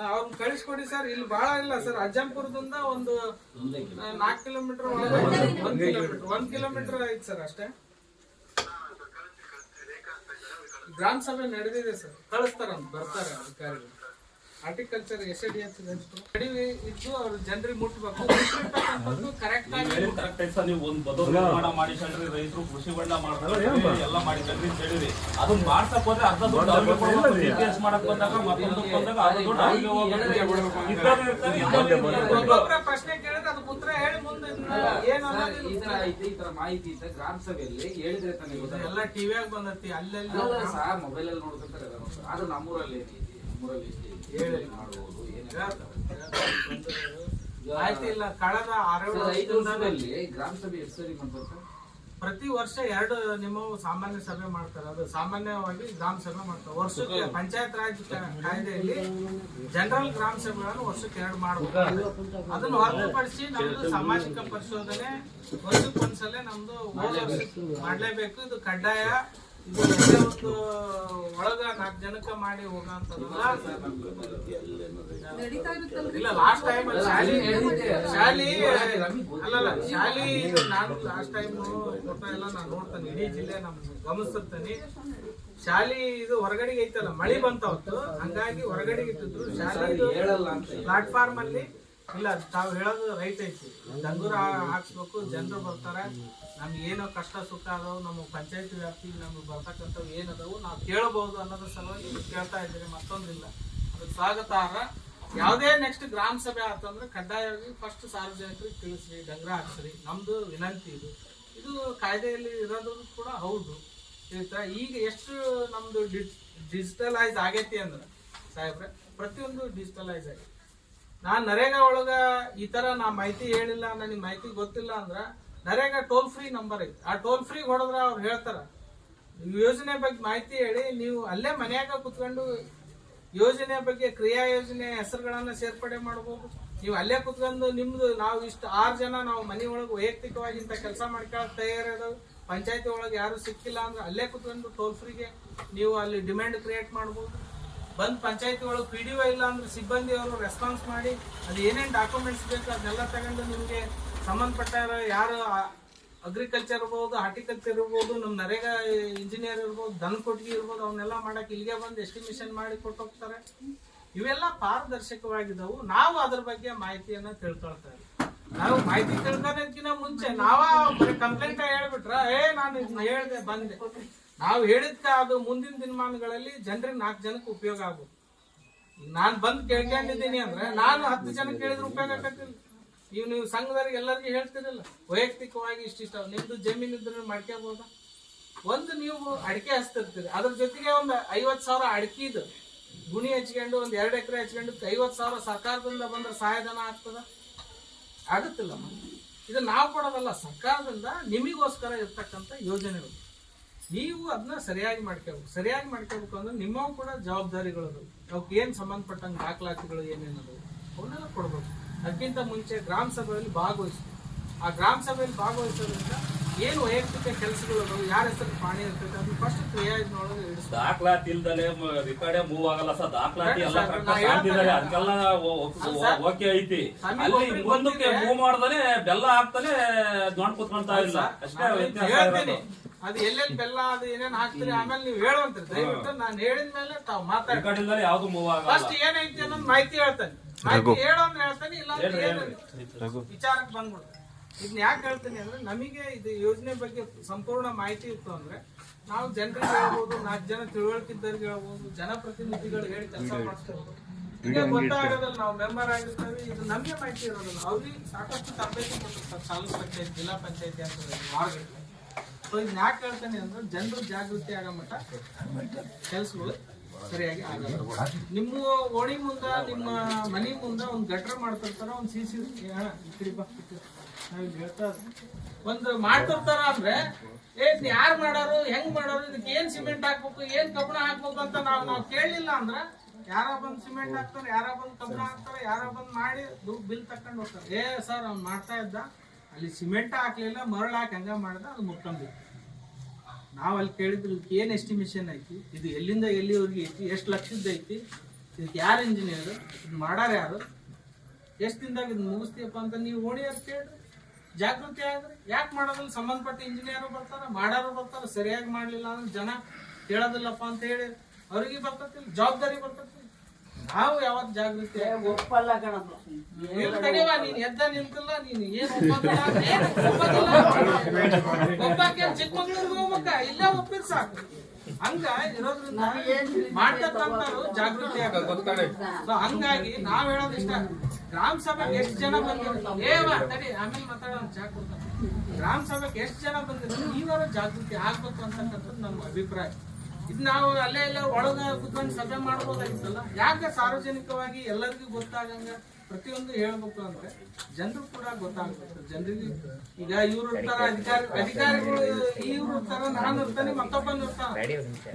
ಅವ್ರನ್ನ ಕಳಿಸ್ಕೊಡಿ ಸರ್. ಇಲ್ಲಿ ಬಹಳ ಇಲ್ಲ ಸರ್, ಅಜ್ಜಂಪುರದಿಂದ ಒಂದು 4 ಕಿಲೋಮೀಟರ್ ಒಳಗೆ 1 ಕಿಲೋಮೀಟರ್ ಐತಿ ಸರ್ ಅಷ್ಟೇ. ಗ್ರಾಮ ಸಭೆ ನಡೆದಿದೆ ಸರ್, ಕಳಿಸ್ತಾರಂತ, ಬರ್ತಾರೆ ಅಧಿಕಾರಿಗಳು. ಹಾರ್ಟಿಕಲ್ಚರ್ SADF ಕಡಿಮೆ ಇದ್ದು ಅವ್ರು ಜನರಿಗೆ ಮುಟ್ಬೇಕು. ಕರೆಕ್ಟ್ ಆಗಿ ನೀವು ಒಂದು ಬದಲು ನಿರ್ಮಾಣ ಮಾಡಿಸಲ್ರಿ, ರೈತರು ಕೃಷಿ ಹೊಂಡ ಮಾಡ್ತಾರೆ ಎಲ್ಲ ಮಾಡಿಸಲ್ರಿ ಅಂತ ಹೇಳಿರಿ. ಅದನ್ನ ಮಾಡ್ಸಕ್ ಹೋದ್ರೆ ಅರ್ಧ ದುಡ್ಡು ಅವ್ರಿಗೆ ಕೊಡ್ಬೇಕು. GPS ಮಾಡಕ್ ಬಂದಾಗ ಮತ್ತೊಂದಕ್ಕೆ ಬಂದಾಗ ಅರ್ಧ ದುಡ್ಡು ಅವ್ರಿಗೆ ಹೋಗ್ಬೇಕು. ಪ್ರಶ್ನೆ ಕೇಳಿದ್ರೆ ಅದಕ್ಕೆ ಉತ್ತರ ಹೇಳಿ ಮುಂದೆ ಏನು ಈ ತರ ಮಾಹಿತಿ ಇದ್ದ ಗ್ರಾಮ ಸಭೆಯಲ್ಲಿ ಹೇಳಿದ್ರೆ ತಾನೇ ಗೊತ್ತಾಗ. ಎಲ್ಲ ಟಿವಿಯಾಗ ಬಂದತಿ, ಅಲ್ಲೆಲ್ಲ ಸರ್ ಮೊಬೈಲ್ ಅಲ್ಲಿ ನೋಡ್ಕೊಂತಾರೆ. ಅದು ನಮ್ಮೂರಲ್ಲಿ ಮಾಡಬಹುದು ಮಾಹಿತಿ ಇಲ್ಲ. ಕಳೆದ 6 ವರ್ಷದಲ್ಲಿ ಗ್ರಾಮ ಸಭೆ ಎಷ್ಟು ಸರಿ ಮಾಡ್ತಾರೆ? ಪ್ರತಿ ವರ್ಷ 2 ನಿಮ್ಮ ಸಾಮಾನ್ಯ ಸಭೆ ಮಾಡ್ತಾರೆ. ಅದು ಸಾಮಾನ್ಯವಾಗಿ ಗ್ರಾಮ ಸಭೆ ಮಾಡ್ತಾರೆ. ವರ್ಷಕ್ಕೆ ಪಂಚಾಯತ್ ರಾಜ್ ಕಾಯ್ದೆಯಲ್ಲಿ ಜನರಲ್ ಗ್ರಾಮ ಸಭೆಗಳನ್ನು ವರ್ಷಕ್ಕೆ 2 ಮಾಡಬೇಕು. ಅದನ್ನು ಹೊರತುಪಡಿಸಿ ನಮ್ದು ಸಾಮಾಜಿಕ ಪರಿಶೋಧನೆ ವರ್ಷಕ್ಕೊಂದ್ಸಲ ನಮ್ದು ಮಾಡ್ಲೇಬೇಕು. ಇದು ಕಡ್ಡಾಯ. ಇದು ಒಂದು ಒಳಗ 4 ಜನಕ್ಕೆ ಮಾಡಿ ಹೋಗಂತದಲ್ಲ. ಇಲ್ಲ, ಲಾಸ್ಟ್ ಟೈಮ್ ಶಾಲಿ ಅಲ್ಲಲ್ಲ ಶಾಲಿ ನಾನು ಲಾಸ್ಟ್ ಟೈಮ್ ಫೋಟೋ ಎಲ್ಲ ನಾನು ನೋಡ್ತೇನೆ. ಇಡೀ ಜಿಲ್ಲೆ ನಮ್ ಗಮನಿಸ್ತಿರ್ತೇನೆ. ಶಾಲಿ ಇದು ಹೊರಗಡೆಗೆ ಐತಲ್ಲ, ಮಳಿ ಬಂತವತ್ತು, ಹಂಗಾಗಿ ಹೊರಗಡೆಗೆ ಇಟ್ಟಿದ್ರು. ಶಾಲಿ ಪ್ಲಾಟ್ಫಾರ್ಮ್ ಅಲ್ಲಿ ಇಲ್ಲ, ತಾವು ಹೇಳೋದು ರೈಟ್ ಐತಿ. ಡಂಗೂರ ಹಾಕ್ಸ್ಬೇಕು, ಜನರು ಬರ್ತಾರೆ. ನಮ್ಗೆ ಏನೋ ಕಷ್ಟ ಸುಖ ಅದಾವು, ನಮ್ಮ ಪಂಚಾಯತ್ ವ್ಯಾಪ್ತಿಗೆ ನಮ್ಗೆ ಬರ್ತಕ್ಕಂಥವು ಏನದಾವು ನಾವು ಕೇಳಬಹುದು ಅನ್ನೋದ್ರ ಸಲುವಾಗಿ ಕೇಳ್ತಾ ಇದ್ದೀರಿ. ಮತ್ತೊಂದಿಲ್ಲ, ಅದಕ್ಕೆ ಸ್ವಾಗತಾರ್ಹ. ಯಾವುದೇ ನೆಕ್ಸ್ಟ್ ಗ್ರಾಮ ಸಭೆ ಆತಂದ್ರೆ ಕಡ್ಡಾಯವಾಗಿ ಫಸ್ಟ್ ಸಾರ್ವಜನಿಕರಿಗೆ ತಿಳಿಸ್ರಿ, ಡಂಗರ ಹಾಕ್ಸ್ರಿ. ನಮ್ದು ವಿನಂತಿ ಇದು ಕಾಯ್ದೆಯಲ್ಲಿ ಇರೋದು ಕೂಡ ಹೌದು. ತಿಳಿತಾ ಈಗ ಎಷ್ಟು ನಮ್ದು ಡಿಜಿಟಲೈಸ್ ಆಗೈತಿ ಅಂದ್ರೆ ಸಾಹೇಬ್ರೆ, ಪ್ರತಿಯೊಂದು ಡಿಜಿಟಲೈಸ್ ಆಗೈತಿ. ನಾನ್ ನರೇಗಾ ಒಳಗ ಈ ತರ ನಾ ಮಾಹಿತಿ ಹೇಳಿಲ್ಲ, ನನಗೆ ಮಾಹಿತಿ ಗೊತ್ತಿಲ್ಲ ಅಂದ್ರ ನರೇಗಾ ಟೋಲ್ ಫ್ರೀ ನಂಬರ್ ಐತಿ. ಆ ಟೋಲ್ ಫ್ರೀ ಹೊಡೆದ್ರ ಅವ್ರು ಹೇಳ್ತಾರ ಯೋಜನೆ ಬಗ್ಗೆ ಮಾಹಿತಿ ಹೇಳಿ. ನೀವು ಅಲ್ಲೇ ಮನ್ಯಾಗ ಕುತ್ಕೊಂಡು ಯೋಜನೆ ಬಗ್ಗೆ ಕ್ರಿಯಾ ಯೋಜನೆ ಹೆಸರುಗಳನ್ನ ಸೇರ್ಪಡೆ ಮಾಡಬಹುದು. ನೀವು ಅಲ್ಲೇ ಕುತ್ಕೊಂಡು ನಿಮ್ದು ನಾವು ಇಷ್ಟು 6 ಜನ ನಾವು ಮನೆ ಒಳಗೆ ವೈಯಕ್ತಿಕವಾಗಿ ಇಂಥ ಕೆಲಸ ಮಾಡ್ಕೊಳಕ್ ತಯಾರಿದಾವೆ. ಪಂಚಾಯತಿ ಒಳಗೆ ಯಾರು ಸಿಕ್ಕಿಲ್ಲ ಅಂದ್ರೆ ಅಲ್ಲೇ ಕುತ್ಕೊಂಡು ಟೋಲ್ ಫ್ರೀಗೆ ನೀವು ಅಲ್ಲಿ ಡಿಮ್ಯಾಂಡ್ ಕ್ರಿಯೇಟ್ ಮಾಡಬಹುದು. ಬಂದ್ ಪಂಚಾಯತಿ ಒಳಗೆ PDO ಇಲ್ಲ ಅಂದ್ರೆ ಸಿಬ್ಬಂದಿ ಅವರು ರೆಸ್ಪಾನ್ಸ್ ಮಾಡಿ ಅದು ಏನೇನು ಡಾಕ್ಯುಮೆಂಟ್ಸ್ ಬೇಕು ಅದನ್ನೆಲ್ಲ ತಗೊಂಡು ನಿಮ್ಗೆ ಸಂಬಂಧಪಟ್ಟ ಯಾರು ಅಗ್ರಿಕಲ್ಚರ್ ಇರ್ಬೋದು, ಹಾರ್ಟಿಕಲ್ಚರ್ ಇರ್ಬೋದು, ನಮ್ಮ ನರೇಗಾ ಇಂಜಿನಿಯರ್ ಇರ್ಬೋದು, ದನ ಕೊಟ್ಟಿಗೆ ಇರ್ಬೋದು, ಅವನ್ನೆಲ್ಲ ಮಾಡಕ್ ಇಲ್ಲಿಗೆ ಬಂದು ಎಸ್ಟಿಮೇಷನ್ ಮಾಡಿ ಕೊಟ್ಟು ಹೋಗ್ತಾರೆ. ಇವೆಲ್ಲ ಪಾರದರ್ಶಕವಾಗಿದ್ದವು. ನಾವು ಅದ್ರ ಬಗ್ಗೆ ಮಾಹಿತಿಯನ್ನ ತಿಳ್ಕೊಳ್ತಾರೆ. ನಾವು ಮಾಹಿತಿ ತಿಳ್ಕೊಳ್ಳೋದಕ್ಕಿಂತ ಮುಂಚೆ ನಾವ ಕಂಪ್ಲೇಂಟ್ ಹೇಳ್ಬಿಟ್ರ ನಾನು ಹೇಳ್ದೆ ಬಂದೆ. ನಾವು ಹೇಳಿದ್ಕ ಅದು ಮುಂದಿನ ದಿನಮಾನಗಳಲ್ಲಿ ಜನರಿಗೆ 4 ಜನಕ್ಕೆ ಉಪಯೋಗ ಆಗ್ಬೋದು. ನಾನ್ ಬಂದ್ ಕೇಳ್ಕೊಂಡಿದ್ದೀನಿ ಅಂದ್ರೆ ನಾನು 10 ಜನಕ್ಕೆ ಹೇಳಿದ್ರೆ ಉಪಯೋಗ ಆಗತ್ತಿಲ್ಲ. ನೀವು ಸಂಘದವ್ರಿಗೆ ಎಲ್ಲರಿಗೂ ಹೇಳ್ತಿರಲ್ಲ, ವೈಯಕ್ತಿಕವಾಗಿ ಇಷ್ಟಿಷ್ಟ ನಿಮ್ದು ಜಮೀನು ಇದ್ರೆ ಮಾಡ್ಕೋಬಹುದ. ಒಂದು ನೀವು ಅಡಿಕೆ ಹಚ್ತಿರ್ತೀರಿ, ಅದ್ರ ಜೊತೆಗೆ ಒಂದು 50,000 ಅಡಿಕೆದು ಗುಣಿ ಹಚ್ಕೊಂಡು ಒಂದು 2 ಎಕರೆ ಹಚ್ಕೊಂಡು 50,000 ಸರ್ಕಾರದಿಂದ ಬಂದ್ರೆ ಸಹಾಯಧನ ಆಗ್ತದ? ಆಗುತ್ತಿಲ್ಲ. ಇದು ನಾವು ಕೊಡೋದಲ್ಲ, ಸರ್ಕಾರದಿಂದ ನಿಮಗೋಸ್ಕರ ಇರ್ತಕ್ಕಂಥ ಯೋಜನೆಗಳು. ನೀವು ಅದನ್ನ ಸರಿಯಾಗಿ ಮಾಡ್ಕೋಬೇಕು ಅಂದ್ರೆ ನಿಮ್ಮವು ಕೂಡ ಜವಾಬ್ದಾರಿಗಳು ಅವಕ್ಕೆ ಏನ್ ಸಂಬಂಧಪಟ್ಟಂಗೆ ದಾಖಲಾತಿಗಳು ಏನೇನದು ಅವನ್ನೆಲ್ಲ ಕೊಡ್ಬೇಕು. ಅದಕ್ಕಿಂತ ಮುಂಚೆ ಗ್ರಾಮ ಸಭೆಯಲ್ಲಿ ಭಾಗವಹಿಸ್ತೀವಿ. ಆ ಗ್ರಾಮ ಸಭೆಯಲ್ಲಿ ಭಾಗವಹಿಸೋದ್ರಿಂದ ಏನು ವೈಯಕ್ತಿಕ ಕೆಲಸಗಳು ಯಾರ ಹೆಸರು ಪಾಣಿ ಇರ್ತೈತೆ ಅದು ಫಸ್ಟ್ ಕ್ರಿಯಾಜನೊಳಗೆ ಇಡಿಸ್ತಾರೆ. ದಾಖಲಾತಿ ಇಲ್ದಲೆ ರಿಕಾರ್ಡೇ ಮೂವ್ ಆಗಲ್ಲ ಸರ್. ದಾಖಲಾತಿ ಎಲ್ಲ ಅದಕ್ಕೆಲ್ಲ ಓಕೆ ಐತಿ. ಅಲ್ಲಿ ಮುಂದಕ್ಕೆ ಮೂವ್ ಮಾಡ್ದಾನೆ ಬೆಲ್ಲ ಹಾಕ್ತಾನೆ ನೋಡ್ ಕುತ್ಕೊಂತ ಇಲ್ಲ ಅಷ್ಟೇ ವ್ಯತ್ಯಾಸ ಹೇಳ್ತೀನಿ. ಅದು ಎಲ್ಲೆಲ್ಲಿ ಬೆಲ್ಲ ಅದು ಏನೇನ್ ಹಾಕ್ತೀರಿ ಆಮೇಲೆ ನೀವು ಹೇಳುವಂತ್ರಿ. ದಯವಿಟ್ಟು ನಾನು ಹೇಳಿದ್ಮೇಲೆ ತಾವು ಮಾತಾಡಿ. ರಿಕಾರ್ಡ್ ಇಲ್ದಲೆ ಯಾವ್ದು ಮೂವ್ ಆಗಲ್ಲ. ಫಸ್ಟ್ ಏನೈತಿ ಅನ್ನೋದು ಮಾಹಿತಿ ಹೇಳ್ತಾನೆ. ಮಾಹಿತಿ ಹೇಳು ಅಂದ್ರೆ ಹೇಳ್ತಾನೆ, ಇಲ್ಲ ವಿಚಾರಕ್ಕೆ ಬಂದ್ಬಿಡ್ತಾನೆ. ಇದನ್ನ ಯಾಕೆ ಹೇಳ್ತೀನಿ ಅಂದ್ರೆ ನಮಗೆ ಇದು ಯೋಜನೆ ಬಗ್ಗೆ ಸಂಪೂರ್ಣ ಮಾಹಿತಿ ಇತ್ತು ಅಂದ್ರೆ ನಾವು ಜನರಿಗೆ ಹೇಳ್ಬೋದು, 4 ಜನ ತಿಳುವಳಿಕಿದ್ದವ್ರಿಗೆ ಹೇಳ್ಬೋದು, ಜನಪ್ರತಿನಿಧಿಗಳು ಹೇಳಿ ಕೆಲಸ ಮಾಡಿಸ್ಬೋದು. ಈಗ ಗೊತ್ತಾಗೋದಲ್ಲ, ನಾವು ಮೆಂಬರ್ ಆಗಿರ್ತೇವೆ, ಇದು ನಮಗೆ ಮಾಹಿತಿ ಇರೋದಿಲ್ಲ. ಅವ್ರಿಗೆ ಸಾಕಷ್ಟು ತರಬೇತಿ ಕೊಟ್ಟಿರ್ತಾರೆ ತಾಲೂಕ್ ಪಂಚಾಯತ್, ಜಿಲ್ಲಾ ಪಂಚಾಯತಿ ಅಂತ ವಾರ್ಡ್ಗಳಿಗೆ. ಸೊ ಇದನ್ನ ಯಾಕೆ ಹೇಳ್ತೇನೆ ಅಂದ್ರೆ ಜನರು ಜಾಗೃತಿ ಆಗೋ ಮಟ್ಟ ಕೆಲಸಗಳು ಸರಿಯಾಗಿ ಆಗಲ್ಲ. ನಿಮ್ಮ ಓಣಿ ಮುಂದ ನಿಮ್ಮ ಮನೆ ಮುಂದ ಒಂದು ಗಟ್ರ ಮಾಡ್ತಿರ್ತಾರ, ಒಂದು ಸಿಸಿ ಹೇಳ್ತಾ ಒಂದು ಮಾಡ್ತಿರ್ತಾರ ಅಂದ್ರೆ ಯಾರು ಮಾಡೋರು ಹೆಂಗ್ ಮಾಡೋರು, ಇದಕ್ಕೆ ಏನ್ ಸಿಮೆಂಟ್ ಹಾಕ್ಬೇಕು, ಏನ್ ಕಬ್ಬಣ ಹಾಕ್ಬೇಕು ಅಂತ ನಾವು ಕೇಳಲಿಲ್ಲ ಅಂದ್ರ ಯಾರ ಬಂದ್ ಸಿಮೆಂಟ್ ಹಾಕ್ತಾರೆ, ಯಾರ ಬಂದ್ ಕಬ್ಬಣ ಹಾಕ್ತಾರೆ, ಯಾರ ಬಂದ್ ಮಾಡಿ ದುಡ್ಡು ಬಿಲ್ ತಕೊಂಡ್ ಹೋಗ್ತಾರೆ. ಸರ್ ಅವ್ನು ಮಾಡ್ತಾ ಇದ್ದ, ಅಲ್ಲಿ ಸಿಮೆಂಟ್ ಹಾಕ್ಲಿಲ್ಲ, ಮರಳು ಹಾಕಿ ಹಂಗ ಮಾಡ್ದ, ಅದು ಮುಟ್ಕೊಂಡಿದ್ವಿ. ನಾವ್ ಅಲ್ಲಿ ಕೇಳಿದ್ರು ಇದಕ್ಕೆ ಏನ್ ಎಸ್ಟಿಮೇಷನ್ ಐತಿ, ಇದು ಎಲ್ಲಿಂದ ಎಲ್ಲಿವರೆಗೆ ಐತಿ, ಎಷ್ಟು ಲಕ್ಷದ ಐತಿ, ಇದಕ್ಕೆ ಯಾರು ಇಂಜಿನಿಯರ್, ಇದು ಮಾಡಾರ ಯಾರು, ಎಷ್ಟು ದಿನದಾಗ ಇದು ಮುಗಿಸ್ತೀಯಪ್ಪ ಅಂತ ನೀವು ಓಣಿಯವ್ರು ಕೇಳ್ರಿ, ಜಾಗೃತಿ ಆಗ್ರಿ. ಯಾಕೆ ಮಾಡೋದ್ರಲ್ಲಿ ಸಂಬಂಧಪಟ್ಟ ಇಂಜಿನಿಯರ್ ಬರ್ತಾರ, ಮಾಡಾರು ಬರ್ತಾರ, ಸರಿಯಾಗಿ ಮಾಡ್ಲಿಲ್ಲ ಅಂದ್ರೆ ಜನ ಕೇಳೋದಿಲ್ಲಪ್ಪ ಅಂತ ಹೇಳಿ ಅವ್ರಿಗೆ ಬರ್ತತಿ, ಜವಾಬ್ದಾರಿ ಬರ್ತತಿ. ನಾವು ಯಾವತ್ ಜಾಗೃತಿ ಒಪ್ಪಲ್ಲ ಕಣಪ್ಪ. ನೀನ್ ಎದ್ದ ನಿಂತಿಲ್ಲ, ನೀನ್ ಏನ್ ಒಪ್ಪಕ್ಕೆ ಚಿಕ್ಕಮಂಗ್ಳೂರ್ಗೆ ಹೋಗ್ಬೇಕ, ಇಲ್ಲೇ ಒಪ್ಪಿದ್ ಸಾಕು. ಹಂಗ ಇರೋದ್ರಿಂದ ಮಾಡ್ತಕ್ಕಂಥವ್ರು ಜಾಗೃತಿ ಆಗೋದು. ಹಂಗಾಗಿ ನಾವ್ ಹೇಳೋದಿಷ್ಟ, ಗ್ರಾಮ ಸಭೆಗೆ ಎಷ್ಟು ಜನ ಬಂದಿರ್ತಾರೆ, ತಡಿ ಆಮೇಲೆ ಮಾತಾಡೋಣ, ಗ್ರಾಮ ಸಭೆಗೆ ಎಷ್ಟು ಜನ ಬಂದಿರ್ತಾರೆ ನೀವಾರ ಜಾಗೃತಿ ಆಗ್ಬೇಕು ಅಂತಕ್ಕಂಥದ್ದು ನಮ್ಮ ಅಭಿಪ್ರಾಯ. ಇದು ನಾವು ಅಲ್ಲೇ ಎಲ್ಲ ಒಳಗ ಕುತ್ಕೊಂಡು ಸಭೆ ಮಾಡ್ಬೋದಾಗಿತ್ತಲ್ಲ. ಯಾಕೆ ಸಾರ್ವಜನಿಕವಾಗಿ ಎಲ್ಲರಿಗೂ ಗೊತ್ತಾಗಂಗ ಪ್ರತಿಯೊಂದು ಹೇಳ್ಬೇಕು ಅಂದ್ರೆ ಜನರು ಕೂಡ ಗೊತ್ತಾಗ್ಬೇಕು. ಜನರಿಗೆ ಈಗ ಇವ್ರು ಇರ್ತಾರ, ಅಧಿಕಾರಿಗಳು ಇವ್ರು ಇರ್ತಾರ, ನಾನು ಇರ್ತಾನೆ, ಮತ್ತೊಬ್ಬನ್ ಇರ್ತಾನ.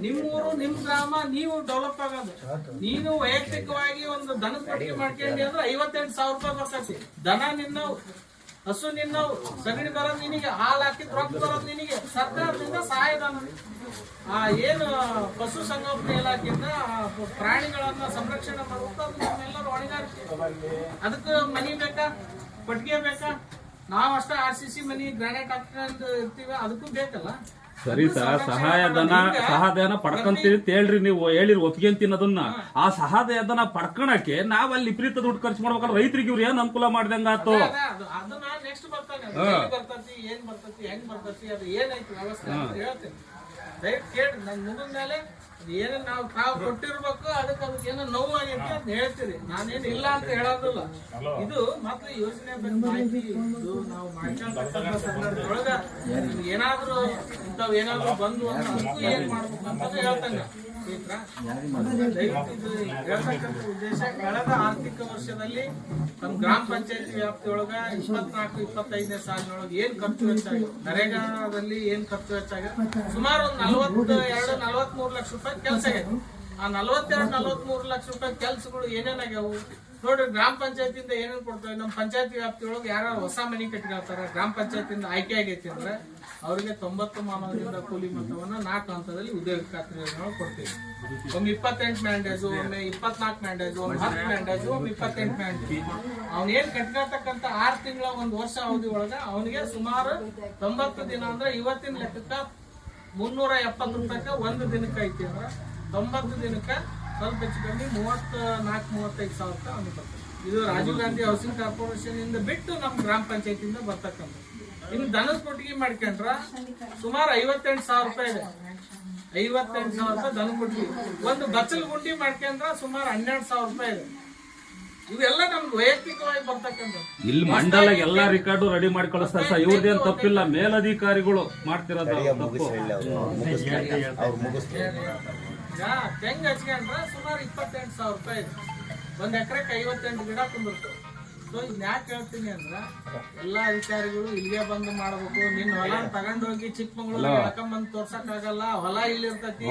ನಿಮ್ಮೂರು ನಿಮ್ ಗ್ರಾಮ ನೀವು ಡೆವಲಪ್ ಆಗೋದು. ನೀನು ವೈಯಕ್ತಿಕವಾಗಿ ಒಂದು ದನದ ಪಟ್ಟಿ ಮಾಡ್ಕೊಂಡಿ ಅಂದ್ರೆ 58,000 ರೂಪಾಯಿ ಬರ್ತೈತಿ. ದನ ನಿನ್ನವು, ಹಸು ನಿನ್ನವು, ಸಗಣಿ ಬರೋದು ನಿನಗೆ, ಹಾಲು ಹಾಕಿದ್ ರೊಕ್ಕ ಬರೋದು ನಿನಗೆ, ಸರ್ಕಾರದಿಂದ ಸಹಾಯಧನ. ಏನು ಪಶು ಸಂಗೋಪನೆ ಇಲಾಖೆಯಿಂದ ಪ್ರಾಣಿಗಳನ್ನ ಸಂರಕ್ಷಣೆ ಮಾಡಬೇಕು, ಅದು ನಮ್ಮೆಲ್ಲರೂ ಹೊಣೆಗಾರಿಕೆ. ಅದಕ್ಕೆ ಮನಿ ಬೇಕಾ, ಪಟ್ಟಿಗೆ ಬೇಕಾ, ನಾವ್ ಅಷ್ಟ RCC ಮನಿ ಗ್ರಾನೈಟ್ ಹಾಕೊಂಡು ಇರ್ತೀವಿ, ಅದಕ್ಕೂ ಬೇಕಲ್ಲ. ಸರಿ ಸರ್, ಸಹಾಯಧನ ಪಡ್ಕಂತೀವಿ ಅಂತ ಹೇಳ್ರಿ, ನೀವು ಹೇಳಿರಿ ಒಪ್ಪಿಗೆಂತೀನಿ ಅದನ್ನ. ಆ ಸಹಾಯಧನ ಪಡ್ಕೊಳಕ್ಕೆ ನಾವ್ ಅಲ್ಲಿ ವಿಪರೀತ ದುಡ್ಡು ಖರ್ಚು ಮಾಡ್ಬೇಕಲ್ಲ. ರೈತರಿಗೆ ಇವ್ರು ಏನ್ ಅನುಕೂಲ ಮಾಡ್ದಂಗ ಆತು. ಅದು ನಾ ನೆಕ್ಸ್ಟ್ ಬರ್ತಾನೆ, ಬರ್ತತಿ, ಏನ್ ಬರ್ತತಿ, ಹೆಂಗ್ ಬರ್ತತಿ, ಅದು ಏನೈತಿ ವ್ಯವಸ್ಥೆ ಅಂತ ಹೇಳ್ತೇನೆ. ದಯವಿಟ್ಟು ಕೇಳಿ, ನನ್ ಮುಗಿದ್ಮೇಲೆ ಏನ ನಾವು ಕೊಟ್ಟಿರ್ಬೇಕು, ಅದಕ್ಕೆ ಏನೋ ನೋವು ಆಗೈತಿ ಅಂತ ಹೇಳ್ತೀರಿ. ನಾನೇನು ಇಲ್ಲ ಅಂತ ಹೇಳೋದಿಲ್ಲ. ಇದು ಮಾತ್ರ ಯೋಜನೆ ಬಗ್ಗೆ ಮಾಹಿತಿ ಇದು ನಾವು ಮಾಡ್ಕೊಂಡ್ಬರ್ತಕ್ಕಂಥ ಸಂದರ್ಭದೊಳಗ ಏನಾದ್ರು ಇಂಥವ್ ಏನಾದ್ರು ಬಂದು ಅದಕ್ಕೂ ಏನ್ ಮಾಡ್ಬೇಕು ಅಂತ ಹೇಳ್ತಾನೆ. ದಯವಿಟ್ಟು ಇದು ಹೇಳ್ತಕ್ಕಂಥ ಉದ್ದೇಶ, ಕಳೆದ ಆರ್ಥಿಕ ವರ್ಷದಲ್ಲಿ ನಮ್ಮ ಗ್ರಾಮ ಪಂಚಾಯತಿ ವ್ಯಾಪ್ತಿಯೊಳಗ 24-25ನೇ ಸಾಲಿನೊಳಗೆ ಏನ್ ಖರ್ಚು ವೆಚ್ಚಾಗಿದೆ, ನರೇಗಾದಲ್ಲಿ ಏನ್ ಖರ್ಚು ವೆಚ್ಚಾಗಿದೆ, ಸುಮಾರು ಒಂದು 42-43 ಲಕ್ಷ ರೂಪಾಯಿ ಕೆಲಸ ಆಗೈತೆ. ಆ 42-43 ಲಕ್ಷ ರೂಪಾಯಿ ಕೆಲಸಗಳು ಏನೇನಾಗ್ಯಾವು ನೋಡ್ರಿ. ಗ್ರಾಮ ಪಂಚಾಯತಿಯಿಂದ ಏನೇನು ಕೊಡ್ತೇವೆ, ನಮ್ಮ ಪಂಚಾಯತಿ ವ್ಯಾಪ್ತಿಯೊಳಗೆ ಯಾರು ಹೊಸ ಮನಿ ಕಟ್ಕೊಳ್ತಾರ, ಗ್ರಾಮ ಪಂಚಾಯತಿಯಿಂದ ಆಯ್ಕೆ ಆಗೈತಿ ಅಂದ್ರೆ ಅವರಿಗೆ 90 ಮಾನವದಿಂದ ಕೂಲಿ ಮೊತ್ತವನ್ನ 4 ಹಂತದಲ್ಲಿ ಉದ್ಯೋಗ ಖಾತ್ರಿ ಯೋಜನೆ ಕೊಡ್ತೀವಿ. ಒಮ್ಮೆ 28 ಮ್ಯಾಂಡೇಜು, ಒಮ್ಮೆ 24 ಮ್ಯಾಂಡೇಜು, ಒಮ್ಮೆ 10 ಮ್ಯಾಂಡೇಜು, ಒಮ್ಮೆ 28 ಮ್ಯಾಂಡೇಜ್. ಅವ್ನೇನ್ ಕಟ್ಕೊಳ್ತಕ್ಕಂಥ 6 ತಿಂಗಳ 1 ವರ್ಷ ಅವಧಿ ಒಳಗ ಅವನಿಗೆ ಸುಮಾರು 90 ದಿನ ಅಂದ್ರೆ ಇವತ್ತಿನ ಲೆಕ್ಕಕ್ಕ 370 ರೂಪಾಯಿಗೆ 1 ದಿನಕ್ಕೆ ಐತಿ ಅಂದ್ರೆ 90 ದಿನಕ್ಕೆ ಸ್ವಲ್ಪ ಹೆಚ್ಚು ಕಮ್ಮಿ 34-35 ಸಾವಿರ ರೂಪಾಯಿ ಅವನಿಗೆ ಬರ್ತದೆ. ಇದು ರಾಜೀವ್ ಗಾಂಧಿ ಹೌಸಿಂಗ್ ಕಾರ್ಪೊರೇಷನ್ ಇಂದ ಬಿಟ್ಟು ನಮ್ಮ ಗ್ರಾಮ ಪಂಚಾಯತಿಯಿಂದ ಬರ್ತಕ್ಕಂಥ. ಇನ್ನು ದನದ ಕೊಟ್ಟಿಗೆ ಮಾಡ್ಕೊಂಡ್ರ ಸುಮಾರು 58,000 ರೂಪಾಯಿ ಇದೆ. 58,000 ರೂಪಾಯಿ ದನ ಕೊಟ್ಟಿಗೆ. ಒಂದು ಬಚ್ಚಲ್ ಗುಂಡಿ ಮಾಡ್ಕೊಂಡ್ರ ಸುಮಾರು 12,000 ರೂಪಾಯಿ ಇದೆ. ಇವೆಲ್ಲ ನಮ್ಗೆ ವೈಯಕ್ತಿಕವಾಗಿ ಬರ್ತಕ್ಕಂಥ. ಇಲ್ಲಿ ಮಂಡಲ ಎಲ್ಲಾ ರೆಕಾರ್ಡು ರೆಡಿ ಮಾಡಿ ಕಳಿಸ್ತಾರೆ ಸರ್. ಇವ್ರದೇನ್ ತಪ್ಪಿಲ್ಲ, ಮೇಲಧಿಕಾರಿಗಳು ಮಾಡ್ತಿರೋದು ತಪ್ಪು. ಈಗ ತೆಂಗ್ ಹಚ್ಕೊಂಡ್ರ ಸುಮಾರು 28,000 ರೂಪಾಯಿ ಇದೆ. 1 ಎಕರೆಗೆ 58 ಗಿಡ ತುಂಬಿರ್ತವೆ. ಸೊ ಇದನ್ನ ಯಾಕೆ ಹೇಳ್ತೀನಿ ಅಂದ್ರ ಎಲ್ಲಾ ಅಧಿಕಾರಿಗಳು ಇಲ್ಲಿಗೆ ಬಂದು ಮಾಡ್ಬೇಕು. ನಿನ್ ಹೊಲ ತಗೊಂಡೋಗಿ ಚಿಕ್ಕಮಂಗ್ಳೂರಿಗೆ ಹಾಕೊಂಡ್ಬಂದು ತೋರ್ಸಕ್ ಆಗಲ್ಲ. ಹೊಲ ಇಲ್ಲಿ ಇರ್ತೈತಿ,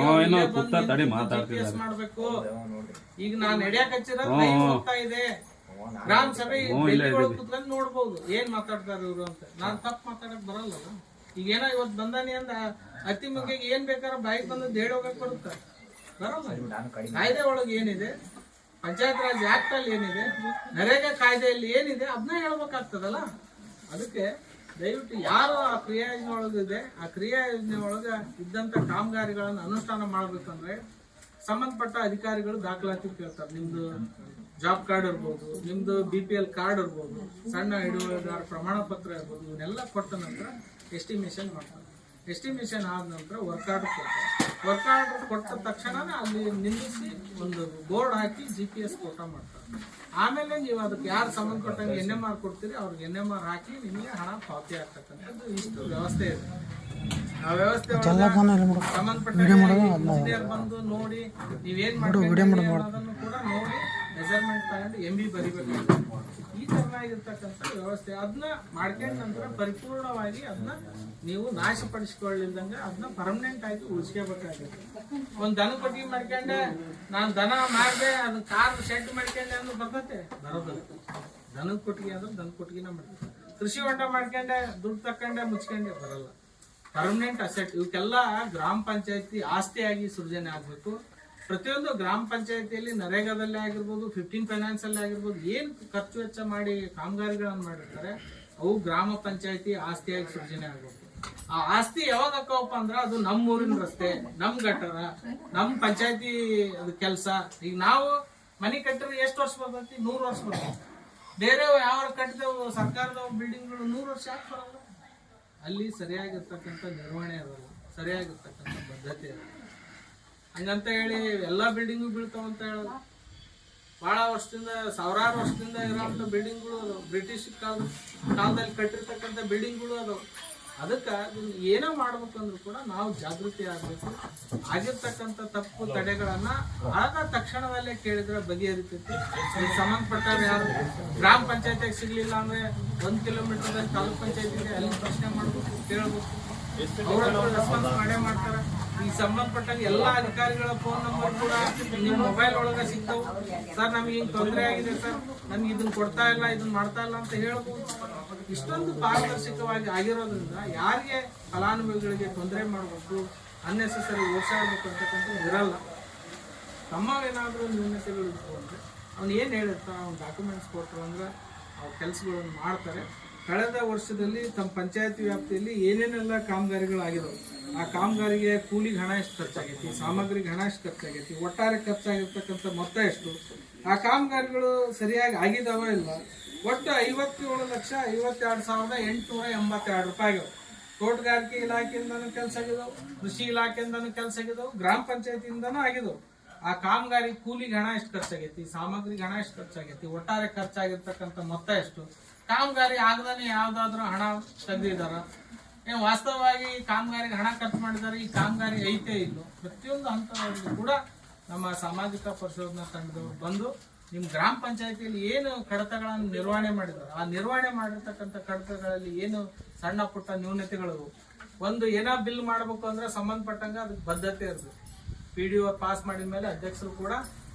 ಮಾಡ್ಬೇಕು. ಈಗ ನಾನ್ ನಡೆಯಕ್ ಹಚ್ಚಿರೋದು ಹೋಗ್ತಾ ಇದೆ. ಗ್ರಾಮ ಸಭೆ ಒಳಗೆ ಕುತ್ಕೊಂಡು ನೋಡ್ಬೋದು ಏನ್ ಮಾತಾಡ್ತಾರೆ ಇವ್ರು ಅಂತ. ನಾನ್ ತಪ್ಪು ಮಾತಾಡಕ್ ಬರಲ್ಲ. ಈಗ ಏನೋ ಇವತ್ತು ಬಂದಾನಿ ಅಂದ ಅತಿ ಮುಖ್ಯ ಏನ್ ಬೇಕಾದ್ರೆ ಬಾಯಿಗೆ ಬಂದದ್ದು ಹೇಳಿ ಹೋಗಕ್ ಬರುತ್ತೆ ಬರಲ್ಲ. ಕಾಯ್ದೆ ಒಳಗೆ ಏನಿದೆ, ಪಂಚಾಯತ್ ರಾಜ್ ಆಕ್ಟ್ ಅಲ್ಲಿ ಏನಿದೆ, ನರೇಗಾ ಕಾಯ್ದೆಯಲ್ಲಿ ಏನಿದೆ ಅದನ್ನ ಹೇಳ್ಬೇಕಾಗ್ತದಲ್ಲ. ಅದಕ್ಕೆ ದಯವಿಟ್ಟು ಯಾರು ಆ ಕ್ರಿಯಾ ಯೋಜನೆ ಒಳಗಿದೆ ಆ ಕ್ರಿಯಾ ಯೋಜನೆ ಒಳಗ ಇದ್ದಂತ ಕಾಮಗಾರಿಗಳನ್ನು ಅನುಷ್ಠಾನ ಮಾಡ್ಬೇಕಂದ್ರೆ ಸಂಬಂಧಪಟ್ಟ ಅಧಿಕಾರಿಗಳು ದಾಖಲಾತಿ ಕೇಳ್ತಾರೆ. ನಿಮ್ದು ಜಾಬ್ ಕಾರ್ಡ್ ಇರ್ಬೋದು, ನಿಮ್ದು BPL ಕಾರ್ಡ್ ಇರ್ಬೋದು, ಸಣ್ಣ ಹಿಡುವಳಿದಾರ ಪ್ರಮಾಣ ಪತ್ರ ಇರ್ಬೋದು, ಇವನ್ನೆಲ್ಲ ಕೊಟ್ಟ ನಂತರ ಎಸ್ಟಿಮೇಷನ್ ಮಾಡ್ತಾರೆ. ಎಸ್ಟಿಮೇಷನ್ ಆದ ನಂತರ ವರ್ಕ್ ಆರ್ಡರ್ ಕೊಡ್ತಾರೆ. ವರ್ಕ್ ಆರ್ಡರ್ ಕೊಟ್ಟ ತಕ್ಷಣ ಅಲ್ಲಿ ನಿಲ್ಲಿಸಿ ಒಂದು ಬೋರ್ಡ್ ಹಾಕಿ GPS ಫೋಟೋ ಮಾಡ್ತಾರೆ. ಆಮೇಲೆ ನೀವು ಅದಕ್ಕೆ ಯಾರು ಸಂಬಂಧಪಟ್ಟಂಗೆ NMR ಕೊಡ್ತೀರಿ ಅವ್ರಿಗೆ NMR ಹಾಕಿ ನಿಮಗೆ ಹಣ ಪಾವತಿ ಆಗ್ತಕ್ಕಂಥದ್ದು ಇಷ್ಟು ವ್ಯವಸ್ಥೆ ಇದೆ. ಆ ವ್ಯವಸ್ಥೆ ಸಂಬಂಧಪಟ್ಟ ಇಂಜಿನಿಯರ್ ಬಂದು ನೋಡಿ ನೀವೇನ್ ಮಾಡ್ತೀರಿ ಅನ್ನೋದನ್ನು ಕೂಡ ನೋಡಿ ಮೆಜರ್ಮೆಂಟ್ ತಗೊಂಡು MB ಬರಿಬೇಕಾಗುತ್ತೆ. ಈ ತರನಾಗಿರ್ತಕ್ಕಂಥ ವ್ಯವಸ್ಥೆ ಅದನ್ನ ಮಾಡ್ಕೊಂಡ ನಂತರ ಪರಿಪೂರ್ಣವಾಗಿ ಅದನ್ನ ನೀವು ನಾಶಪಡಿಸಿಕೊಳ್ಳಿಲ್ದಂಗೆ ಅದನ್ನ ಪರ್ಮನೆಂಟ್ ಆಗಿ ಉಳಿಸ್ಕೋಬೇಕಾಗುತ್ತೆ. ಒಂದ್ ದನ ಕೊಟ್ಟಿಗೆ ಮಾಡ್ಕೊಂಡೆ ನಾನು ದನ ಮಾಡಿದೆ ಅದನ್ನ ಕಾರ್ ಶೆಡ್ ಮಾಡ್ಕೊಂಡೆ ಅಂದ್ರೆ ಬರ್ತತೆ ಬರೋದಿಲ್ಲ. ದನದ ಕೊಟ್ಟಿಗೆ ಅಂದ್ರೆ ದನ ಕೊಟ್ಟಿಗೆನ ಮಾಡ್ತಾರೆ. ಕೃಷಿ ಹೊಂಡ ಮಾಡ್ಕೊಂಡೆ ದುಡ್ಡು ತಕೊಂಡೆ ಮುಚ್ಕೊಂಡೆ ಬರಲ್ಲ. ಪರ್ಮನೆಂಟ್ ಅಸೆಟ್ ಇವಕ್ಕೆಲ್ಲ ಗ್ರಾಮ ಪಂಚಾಯತಿ ಆಸ್ತಿಯಾಗಿ ಸೃಜನೆ ಆಗ್ಬೇಕು. ಪ್ರತಿಯೊಂದು ಗ್ರಾಮ ಪಂಚಾಯತಿಯಲ್ಲಿ ನರೇಗಾದಲ್ಲಿ ಆಗಿರ್ಬೋದು, 15 ಫೈನಾನ್ಸ್ ಅಲ್ಲಿ ಆಗಿರ್ಬೋದು, ಏನ್ ಖರ್ಚು ವೆಚ್ಚ ಮಾಡಿ ಕಾಮಗಾರಿಗಳನ್ನು ಮಾಡಿರ್ತಾರೆ ಅವು ಗ್ರಾಮ ಪಂಚಾಯತಿ ಆಸ್ತಿಯಾಗಿ ಸೃಜನೆ ಆಗ್ಬೇಕು. ಆ ಆಸ್ತಿ ಯಾವಾಗ ಹಾಕವಪ್ಪ ಅಂದ್ರ ಅದು ನಮ್ಮ ಊರಿನ ರಸ್ತೆ, ನಮ್ ಗಟ್ಟರ, ನಮ್ ಪಂಚಾಯತಿ ಅದು ಕೆಲಸ. ಈಗ ನಾವು ಮನೆ ಕಟ್ಟಿದ್ರೆ ಎಷ್ಟು ವರ್ಷ ಬರ್ತೈತಿ? 100 ವರ್ಷ ಬರ್ತೈತಿ. ಬೇರೆ ಯಾವ ಕಟ್ಟಿದವು ಸರ್ಕಾರದ ಬಿಲ್ಡಿಂಗ್ಗಳು 100 ವರ್ಷ ಯಾಕೆ ಬರಲ್ಲ? ಅಲ್ಲಿ ಸರಿಯಾಗಿರ್ತಕ್ಕಂಥ ನಿರ್ವಹಣೆ ಇರಲ್ಲ, ಸರಿಯಾಗಿರ್ತಕ್ಕಂಥ ಬದ್ಧತೆ ಇರಲ್ಲ. ಹಂಗಂತ ಹೇಳಿ ಎಲ್ಲಾ ಬಿಲ್ಡಿಂಗು ಬೀಳ್ತಾವಂತ ಹೇಳೋದು. ಬಹಳ ವರ್ಷದಿಂದ, ಸಾವಿರಾರು ವರ್ಷದಿಂದ ಇರೋಂಥ ಬಿಲ್ಡಿಂಗ್ಗಳು ಬ್ರಿಟಿಷ್ ಕಾಲದಲ್ಲಿ ಕಟ್ಟಿರ್ತಕ್ಕಂಥ ಬಿಲ್ಡಿಂಗ್ಗಳು ಅದು. ಅದಕ್ಕೆ ಏನೋ ಮಾಡ್ಬೇಕಂದ್ರೂ ಕೂಡ ನಾವು ಜಾಗೃತಿ ಆಗ್ಬೇಕು. ಆಗಿರ್ತಕ್ಕಂಥ ತಪ್ಪು ತಡೆಗಳನ್ನ ಆಗ ತಕ್ಷಣದಲ್ಲೇ ಕೇಳಿದ್ರೆ ಬಗೆಹರಿತೈತಿ. ಸಂಬಂಧಪಟ್ಟಾಗ ಯಾರು ಗ್ರಾಮ ಪಂಚಾಯತಿಗೆ ಸಿಗ್ಲಿಲ್ಲ ಅಂದ್ರೆ 1 ಕಿಲೋಮೀಟರ್ದಲ್ಲಿ ತಾಲೂಕ್ ಪಂಚಾಯತಿಗೆ ಅಲ್ಲಿ ಪ್ರಶ್ನೆ ಮಾಡ್ಬೇಕು, ಕೇಳ್ಬೇಕು. ಅವ್ರ ರೆಸ್ಪಾನ್ಸ್ ಮಾಡೇ ಮಾಡ್ತಾರ. ಈ ಸಂಬಂಧಪಟ್ಟಾಗ ಎಲ್ಲಾ ಅಧಿಕಾರಿಗಳ ಫೋನ್ ನಂಬರ್ ಕೂಡ ನಿಮ್ ಮೊಬೈಲ್ ಒಳಗ ಸಿಗ್ತಾವ. ಸರ್ ನಮ್ಗೆ ಹಿಂಗ್ ತೊಂದರೆ ಆಗಿದೆ ಸರ್, ನಮ್ಗೆ ಇದನ್ನ ಕೊಡ್ತಾ ಇಲ್ಲ, ಇದನ್ನ ಮಾಡ್ತಾ ಇಲ್ಲ ಅಂತ ಹೇಳ್ಬೋದು. ಇಷ್ಟೊಂದು ಪಾರದರ್ಶಕವಾಗಿ ಆಗಿರೋದ್ರಿಂದ ಯಾರಿಗೆ ಫಲಾನುಭವಿಗಳಿಗೆ ತೊಂದರೆ ಮಾಡಬೇಕು, ಅನ್ನೆಸೆಸರಿ ಓಡಾಡ್ಬೇಕು ಅಂತಕ್ಕಂಥದ್ದು ಇರಲ್ಲ. ತಮ್ಮವೇನಾದ್ರೂ ನ್ಯೂನತೆಗಳು ಇತ್ತು ಅಂದ್ರೆ ಅವ್ನು ಏನ್ ಹೇಳಿರ್ತಾನ, ಅವ್ನ ಡಾಕ್ಯುಮೆಂಟ್ಸ್ ಕೊಟ್ಟರು ಅಂದ್ರೆ ಅವ್ರ ಕೆಲಸಗಳನ್ನು ಮಾಡ್ತಾರೆ. ಕಳೆದ ವರ್ಷದಲ್ಲಿ ತಮ್ಮ ಪಂಚಾಯತಿ ವ್ಯಾಪ್ತಿಯಲ್ಲಿ ಏನೇನೆಲ್ಲ ಕಾಮಗಾರಿಗಳು ಆಗಿದಾವೆ, ಆ ಕಾಮಗಾರಿಗೆ ಕೂಲಿಗೆ ಹಣ ಎಷ್ಟು ಖರ್ಚಾಗೈತಿ, ಸಾಮಗ್ರಿಗೆ ಹಣ ಎಷ್ಟು ಖರ್ಚಾಗೈತಿ, ಒಟ್ಟಾರೆ ಖರ್ಚಾಗಿರ್ತಕ್ಕಂಥ ಮೊತ್ತ ಎಷ್ಟು, ಆ ಕಾಮಗಾರಿಗಳು ಸರಿಯಾಗಿ ಆಗಿದಾವ ಇಲ್ಲ. ಒಟ್ಟು 57,52,882 ರೂಪಾಯಿ ಆಗಿವೆ. ತೋಟಗಾರಿಕೆ ಇಲಾಖೆಯಿಂದನೂ ಕೆಲಸ ಆಗಿದಾವೆ, ಕೃಷಿ ಇಲಾಖೆಯಿಂದನೂ ಕೆಲಸ ಆಗಿದಾವೆ, ಗ್ರಾಮ ಪಂಚಾಯತಿಯಿಂದನೂ ಆಗಿದಾವೆ. ಆ ಕಾಮಗಾರಿ ಕೂಲಿಗೆ ಹಣ ಎಷ್ಟು ಖರ್ಚಾಗೈತಿ, ಸಾಮಗ್ರಿಗೆ ಹಣ ಎಷ್ಟು ಖರ್ಚಾಗೈತಿ, ಒಟ್ಟಾರೆ ಖರ್ಚಾಗಿರ್ತಕ್ಕಂಥ ಮೊತ್ತ ಎಷ್ಟು, ಕಾಮಗಾರಿ ಆಗದಾನೆ ಯಾವ್ದಾದ್ರು ಹಣ ತೆಗೆದಿದಾರ, ಏನು ವಾಸ್ತವವಾಗಿ ಕಾಮಗಾರಿಗೆ ಹಣ ಖರ್ಚು ಮಾಡಿದ್ದಾರೆ, ಈ ಕಾಮಗಾರಿ ಐತೆ ಇಲ್ಲೋ, ಪ್ರತಿಯೊಂದು ಹಂತದವರೆಗೂ ಕೂಡ ನಮ್ಮ ಸಾಮಾಜಿಕ ಪರಿಶೋಧನಾ ತಂಡದವರು ಬಂದು ನಿಮ್ ಗ್ರಾಮ ಪಂಚಾಯತಿಯಲ್ಲಿ ಏನು ಕಡತಗಳನ್ನು ನಿರ್ವಹಣೆ ಮಾಡಿದ್ದಾರೆ, ಆ ನಿರ್ವಹಣೆ ಮಾಡಿರ್ತಕ್ಕಂಥ ಕಡತಗಳಲ್ಲಿ ಏನು ಸಣ್ಣ ಪುಟ್ಟ ನ್ಯೂನತೆಗಳು, ಒಂದು ಏನೋ ಬಿಲ್ ಮಾಡ್ಬೇಕು ಅಂದ್ರೆ ಸಂಬಂಧಪಟ್ಟಂಗ ಅದಕ್ಕೆ ಬದ್ಧತೆ ಇರಬೇಕು. PDO ಪಾಸ್ ಮಾಡಿದ ಮೇಲೆ ಅಧ್ಯಕ್ಷರು ಕೂಡ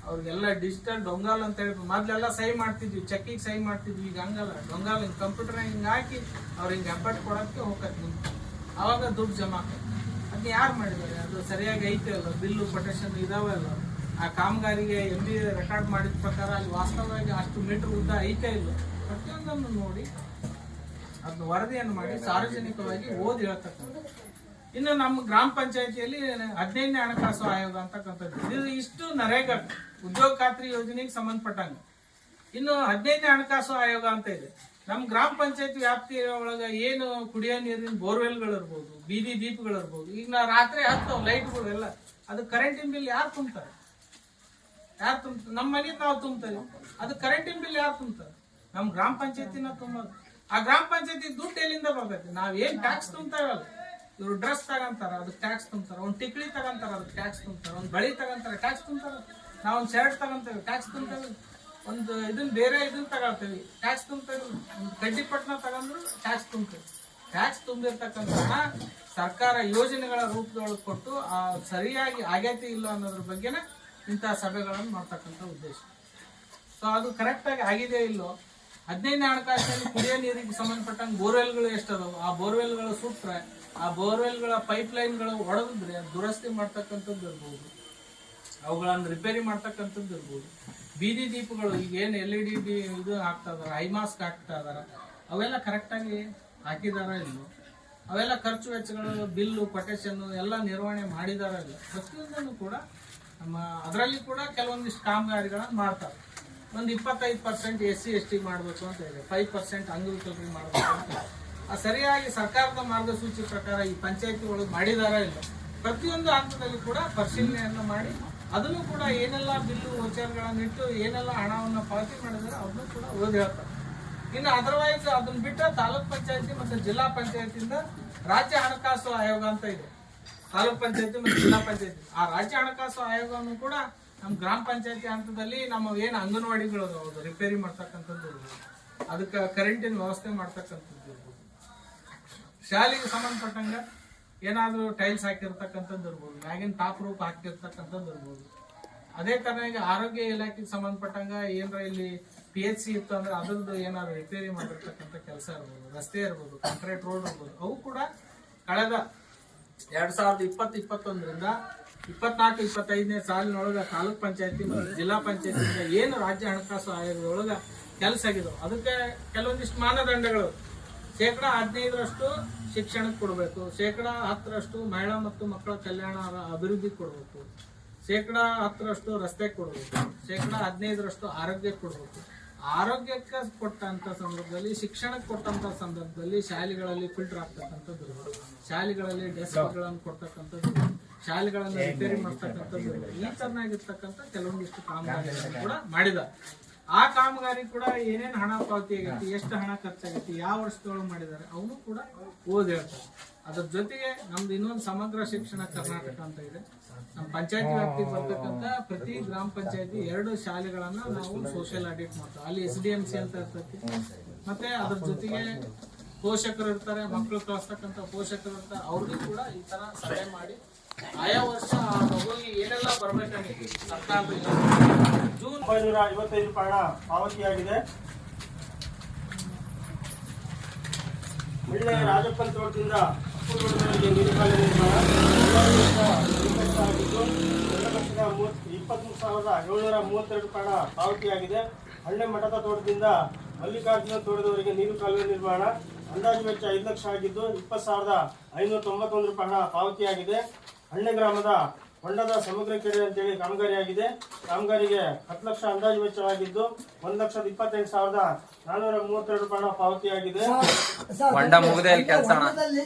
ಅವ್ರಿಗೆಲ್ಲ ಡಿಜಿಟಲ್ ಡೊಂಗಾಲ್ ಅಂತ ಹೇಳಿ ಮೊದ್ಲೆಲ್ಲ ಸಹಿ ಮಾಡ್ತಿದ್ವಿ, ಚೆಕ್ಕಿಗೆ ಸಹಿ ಮಾಡ್ತಿದ್ವಿ. ಈಗ ಹಂಗಲ್ಲ, ಡೊಂಗಾಲ್ ಹಿಂಗೆ ಕಂಪ್ಯೂಟರ್ ಹಿಂಗೆ ಹಾಕಿ ಅವ್ರು ಹಿಂಗೆ ಹೆಬ್ಬಟ್ಟು ಕೊಡೋಕ್ಕೆ ಹೋಗತ್ತೆ ನಿಂತು ಅವಾಗ ದುಡ್ಡು ಜಮಾ ಆಗ್ತದೆ. ಅದನ್ನ ಯಾರು ಮಾಡಿದ್ದಾರೆ, ಅದು ಸರಿಯಾಗಿ ಐತೆ ಅಲ್ಲ, ಬಿಲ್ಲು ಕೊಟೇಶನ್ ಇದಾವೆ ಅಲ್ಲ, ಆ ಕಾಮಗಾರಿಗೆ MB ರೆಕಾರ್ಡ್ ಮಾಡಿದ ಪ್ರಕಾರ ಅಲ್ಲಿ ವಾಸ್ತವವಾಗಿ ಅಷ್ಟು ಮೀಟರ್ ಉದ್ದ ಐತೆ ಇಲ್ಲ, ಪ್ರತಿಯೊಂದನ್ನು ನೋಡಿ ಅದನ್ನ ವರದಿಯನ್ನು ಮಾಡಿ ಸಾರ್ವಜನಿಕವಾಗಿ ಓದಿ ಹೇಳ್ತಕ್ಕಂಥ. ಇನ್ನು ನಮ್ಮ ಗ್ರಾಮ ಪಂಚಾಯತಿಯಲ್ಲಿ 15ನೇ ಹಣಕಾಸು ಆಯೋಗ ಅಂತಕ್ಕಂಥದ್ದು ಇದು ಇಷ್ಟು ನರೇಗಾ ಉದ್ಯೋಗ ಖಾತ್ರಿ ಯೋಜನೆಗೆ ಸಂಬಂಧಪಟ್ಟಂಗೆ. ಇನ್ನು 15ನೇ ಹಣಕಾಸು ಆಯೋಗ ಅಂತ ಇದೆ. ನಮ್ಮ ಗ್ರಾಮ ಪಂಚಾಯತಿ ವ್ಯಾಪ್ತಿಯ ಒಳಗ ಏನು ಕುಡಿಯೋ ನೀರಿನ ಬೋರ್ವೆಲ್ಗಳಿರ್ಬೋದು, ಬೀದಿ ದೀಪಗಳಿರ್ಬೋದು, ಈಗ ನಾ ರಾತ್ರಿ ಹತ್ತವು ಲೈಟ್ಗಳು ಎಲ್ಲ, ಅದು ಕರೆಂಟಿನ ಬಿಲ್ ಯಾರು ತುಂಬ್ತಾರೆ? ಯಾರು ತುಂಬ್ತಾರೆ? ನಮ್ಮ ಮನೆಗೆ ನಾವು ತುಂಬ್ತೇವೆ, ಅದು ಕರೆಂಟಿನ ಬಿಲ್ ಯಾರು ತುಂಬ್ತಾರೆ? ನಮ್ಮ ಗ್ರಾಮ ಪಂಚಾಯತಿನ ತುಂಬೋದು. ಆ ಗ್ರಾಮ ಪಂಚಾಯತಿ ದುಡ್ಡು ಎಲ್ಲಿಂದ ಬರ್ತೈತಿ? ನಾವೇನ್ ಟ್ಯಾಕ್ಸ್ ತುಂಬ್ತಾವಲ್ಲ, ಇವ್ರು ಡ್ರೆಸ್ ತಗೊಂತಾರ ಅದಕ್ಕೆ ಟ್ಯಾಕ್ಸ್ ತುಂಬ್ತಾರ, ಒಂದು ಟಿಕ್ಲಿ ತಗೊಂತಾರ ಅದಕ್ಕೆ ಟ್ಯಾಕ್ಸ್ ತುಂಬ್ತಾರ, ಒಂದು ಬಳಿ ತಗೊಂತಾರ ಟ್ಯಾಕ್ಸ್ ತುಂಬ್ತಾರ, ನಾವು ಒಂದು ಶರ್ಟ್ ತಗೊಂತೇವೆ ಟ್ಯಾಕ್ಸ್ ತುಂಬ್ತೇವೆ, ಒಂದು ಇದನ್ನ ಬೇರೆ ಇದನ್ನ ತಗೊಳ್ತೇವೆ ಟ್ಯಾಕ್ಸ್ ತುಂಬ್ತೇವೆ, ಒಂದು ಕಡ್ಡಿ ಪಟ್ನ ತಗೊಂಡ್ರು ಟ್ಯಾಕ್ಸ್ ತುಂಬ್ತೇವೆ. ಟ್ಯಾಕ್ಸ್ ತುಂಬಿರ್ತಕ್ಕಂಥ ಹಣ ಸರ್ಕಾರ ಯೋಜನೆಗಳ ರೂಪದೊಳಗೆ ಕೊಟ್ಟು ಆ ಸರಿಯಾಗಿ ಆಗೈತಿ ಇಲ್ಲ ಅನ್ನೋದ್ರ ಬಗ್ಗೆನೇ ಇಂತಹ ಸಭೆಗಳನ್ನು ಮಾಡ್ತಕ್ಕಂಥ ಉದ್ದೇಶ. ಸೊ ಅದು ಕರೆಕ್ಟ್ ಆಗಿ ಆಗಿದೆ ಇಲ್ಲೋ. 15ನೇ ಹಣಕಾಸಿನಲ್ಲಿ ಕುಡಿಯೋ ನೀರಿಗೆ ಸಂಬಂಧಪಟ್ಟಂಗೆ ಬೋರ್ವೆಲ್ಗಳು ಎಷ್ಟದಾವು, ಆ ಬೋರ್ವೆಲ್ಗಳು ಸುಟ್ರೆ ಆ ಬೋರ್ವೆಲ್ಗಳ ಪೈಪ್ ಲೈನ್ಗಳು ಒಡೆದಿದ್ರೆ ದುರಸ್ತಿ ಮಾಡ್ತಕ್ಕಂಥದ್ದು ಇರ್ಬೋದು, ಅವುಗಳನ್ನು ರಿಪೇರಿ ಮಾಡ್ತಕ್ಕಂಥದ್ದು ಇರ್ಬೋದು. ಬೀದಿ ದೀಪಗಳು ಈಗ ಏನು LED ಇದು ಹಾಕ್ತಾ ಇದಾರೆ, ಐ ಮಾಸ್ಕ್ ಹಾಕ್ತಾ ಇದಾರೆ, ಅವೆಲ್ಲ ಕರೆಕ್ಟಾಗಿ ಹಾಕಿದಾರ ಇಲ್ಲೋ, ಅವೆಲ್ಲ ಖರ್ಚು ವೆಚ್ಚಗಳು ಬಿಲ್ಲು ಕೊಟೇಶನ್ ಎಲ್ಲ ನಿರ್ವಹಣೆ ಮಾಡಿದಾರ ಇಲ್ಲ. ಪ್ರತಿಯೊಂದನ್ನು ಕೂಡ ನಮ್ಮ ಅದರಲ್ಲಿ ಕೂಡ ಕೆಲವೊಂದಿಷ್ಟು ಕಾಮಗಾರಿಗಳನ್ನು ಮಾಡ್ತಾರೆ. ಒಂದು 25% SC ST ಮಾಡಬೇಕು ಅಂತ ಇದೆ, 5% ಅಂಗವಿಕಲರಿಗೆ ಮಾಡಬೇಕು ಅಂತ ಇದೆ. ಆ ಸರಿಯಾಗಿ ಸರ್ಕಾರದ ಮಾರ್ಗಸೂಚಿ ಪ್ರಕಾರ ಈ ಪಂಚಾಯತಿ ಒಳಗೆ ಮಾಡಿದಾರ ಇಲ್ಲ. ಪ್ರತಿಯೊಂದು ಹಂತದಲ್ಲಿ ಕೂಡ ಪರಿಶೀಲನೆಯನ್ನು ಮಾಡಿ ಅದನ್ನು ಕೂಡ ಏನೆಲ್ಲ ಬಿಲ್ಲು ವೋಚರ್ಗಳನ್ನಿಟ್ಟು ಏನೆಲ್ಲ ಹಣವನ್ನು ಪಾವತಿ ಮಾಡಿದಾರೆ ಅದನ್ನು ಕೂಡ ಓದಿ ಹೇಳ್ತಾರೆ. ಇನ್ನು ಅದರ್ವೈಸ್ ಅದನ್ನ ಬಿಟ್ಟರೆ ತಾಲೂಕ್ ಪಂಚಾಯತಿ ಮತ್ತು ಜಿಲ್ಲಾ ಪಂಚಾಯತಿಯಿಂದ ರಾಜ್ಯ ಹಣಕಾಸು ಆಯೋಗ ಅಂತ ಇದೆ. ತಾಲೂಕ್ ಪಂಚಾಯತಿ ಮತ್ತು ಜಿಲ್ಲಾ ಪಂಚಾಯತಿ ಆ ರಾಜ್ಯ ಹಣಕಾಸು ಆಯೋಗವನ್ನು ಕೂಡ ನಮ್ಮ ಗ್ರಾಮ ಪಂಚಾಯತಿ ಹಂತದಲ್ಲಿ ನಮ್ಮ ಏನು ಅಂಗನವಾಡಿಗಳು ಅದಾವ ರಿಪೇರಿ ಮಾಡ್ತಕ್ಕಂಥದ್ದು ಇರ್ಬೋದು, ಅದಕ್ಕೆ ಕರೆಂಟಿನ ವ್ಯವಸ್ಥೆ ಮಾಡ್ತಕ್ಕಂಥದ್ದು ಇರ್ಬೋದು, ಶಾಲೆಗೆ ಸಂಬಂಧಪಟ್ಟಂಗ ಏನಾದರೂ ಟೈಲ್ಸ್ ಹಾಕಿರ್ತಕ್ಕಂಥದ್ದು ಇರ್ಬೋದು, ಮ್ಯಾಗಿನ ಟಾಪ್ ರೂಪ್ ಹಾಕಿರ್ತಕ್ಕಂಥದ್ದು ಇರ್ಬೋದು. ಅದೇ ತರ ಈಗ ಆರೋಗ್ಯ ಇಲಾಖೆಗೆ ಸಂಬಂಧಪಟ್ಟಂಗ ಏನಾರ ಇಲ್ಲಿ PHC ಇತ್ತು ಅಂದ್ರೆ ಅದ್ರದ್ದು ಏನಾದ್ರು ರಿಪೇರಿ ಮಾಡಿರ್ತಕ್ಕಂಥ ಕೆಲಸ ಇರ್ಬೋದು, ರಸ್ತೆ ಇರ್ಬೋದು, ಕಾಂಕ್ರೀಟ್ ರೋಡ್ ಇರ್ಬೋದು, ಅವು ಕೂಡ ಕಳೆದ 2020-21ರಿಂದ 24-25ನೇ ಸಾಲಿನೊಳಗ ತಾಲೂಕ್ ಪಂಚಾಯತಿ ಮತ್ತು ಜಿಲ್ಲಾ ಪಂಚಾಯತಿಯಿಂದ ಏನು ರಾಜ್ಯ ಹಣಕಾಸು ಆಯೋಗದೊಳಗ ಕೆಲಸ ಆಗಿದಾವೆ ಅದಕ್ಕೆ ಕೆಲವೊಂದಿಷ್ಟು ಮಾನದಂಡಗಳು. 15% ಶಿಕ್ಷಣಕ್ಕೆ ಕೊಡಬೇಕು, 10% ಮಹಿಳಾ ಮತ್ತು ಮಕ್ಕಳ ಕಲ್ಯಾಣ ಅಭಿವೃದ್ಧಿ ಕೊಡಬೇಕು, 10% ರಸ್ತೆ ಕೊಡಬೇಕು, 15% ಆರೋಗ್ಯಕ್ಕೆ ಕೊಡಬೇಕು. ಆರೋಗ್ಯಕ್ಕೆ ಕೊಟ್ಟಂತ ಸಂದರ್ಭದಲ್ಲಿ, ಶಿಕ್ಷಣಕ್ಕೆ ಕೊಟ್ಟಂತ ಸಂದರ್ಭದಲ್ಲಿ ಶಾಲೆಗಳಲ್ಲಿ ಫಿಲ್ಟರ್ ಆಗ್ತಕ್ಕಂಥದ್ದು, ಶಾಲೆಗಳಲ್ಲಿ ಡೆಸ್ಕ್ಗಳನ್ನು ಕೊಡ್ತಕ್ಕಂಥದ್ದು, ಶಾಲೆಗಳನ್ನು ರಿಪೇರಿ ಮಾಡ್ತಕ್ಕಂಥದ್ದು, ಈ ತರನಾಗಿರ್ತಕ್ಕಂಥ ಕೆಲವೊಂದಿಷ್ಟು ಕಾಮಗಾರಿಗಳನ್ನು ಕೂಡ ಮಾಡಿದ್ದಾರೆ. ಆ ಕಾಮಗಾರಿ ಕೂಡ ಏನೇನು ಹಣ ಪಾವತಿ ಆಗೈತಿ, ಎಷ್ಟು ಹಣ ಖರ್ಚಾಗೈತಿ, ಯಾವ ವರ್ಷದೊಳಗೆ ಮಾಡಿದ್ದಾರೆ ಅವನು ಕೂಡ ಓದಿ ಹೇಳ್ತಾರೆ. ಅದ್ರ ಜೊತೆಗೆ ನಮ್ದು ಇನ್ನೊಂದು ಸಮಗ್ರ ಶಿಕ್ಷಣ ಕರ್ನಾಟಕ ಅಂತ ಇದೆ. ನಮ್ಮ ಪಂಚಾಯತಿ ವ್ಯಾಪ್ತಿಗೆ ಬರ್ತಕ್ಕಂಥ ಪ್ರತಿ ಗ್ರಾಮ ಪಂಚಾಯತಿ 2 ಶಾಲೆಗಳನ್ನ ನಾವು ಸೋಷಿಯಲ್ ಆಡಿಟ್ ಮಾಡ್ತೀವಿ. ಅಲ್ಲಿ SDMC ಅಂತ ಇರ್ತೈತಿ, ಮತ್ತೆ ಅದ್ರ ಜೊತೆಗೆ ಪೋಷಕರು ಇರ್ತಾರೆ, ಮಕ್ಕಳು ಕಳಿಸ್ತಕ್ಕಂಥ ಪೋಷಕರು ಇರ್ತಾರೆ, ಅವ್ರಿಗೂ ಕೂಡ ಈ ತರ ಸಲಹೆ ಮಾಡಿ ಆಯಾ ವರ್ಷ ಆ ಮಗುವಿಗೆ ಏನೆಲ್ಲ ಬರ್ಬೇಕಾಗಿತ್ತು ಸರ್ಕಾರದಿಂದ ಜೂನ್ 955 ಹಣ ಪಾವತಿಯಾಗಿದೆ. ಒಳ್ಳೆ ರಾಜಪ್ಪನ್ ತೋಟದಿಂದ ಅಪ್ಪುಗೌಡರಿಗೆ ನೀರುಕಾಲು ನಿರ್ಮಾಣ 2,23,732 ಹಣ ಪಾವತಿಯಾಗಿದೆ. ಹಳ್ಳೆ ಮಠದ ತೋಟದಿಂದ ಮಲ್ಲಿಕಾರ್ಜುನ ತೋಟದವರೆಗೆ ನೀರು ಕಾಲುವೆ ನಿರ್ಮಾಣ ಅಂದಾಜು ವೆಚ್ಚ 5 ಲಕ್ಷ ಆಗಿದ್ದು 20,591 ಹಣ ಪಾವತಿಯಾಗಿದೆ. ಹಳ್ಳೆ ಗ್ರಾಮದ ಹೊಂಡದ ಸಮಗ್ರ ಕೆರೆ ಅಂತೇಳಿ ಕಾಮಗಾರಿಯಾಗಿದೆ. ಕಾಮಗಾರಿಗೆ 10 ಲಕ್ಷ ಅಂದಾಜು ವೆಚ್ಚವಾಗಿದ್ದು 1,28,432 ಹಣ ಪಾವತಿಯಾಗಿದೆ.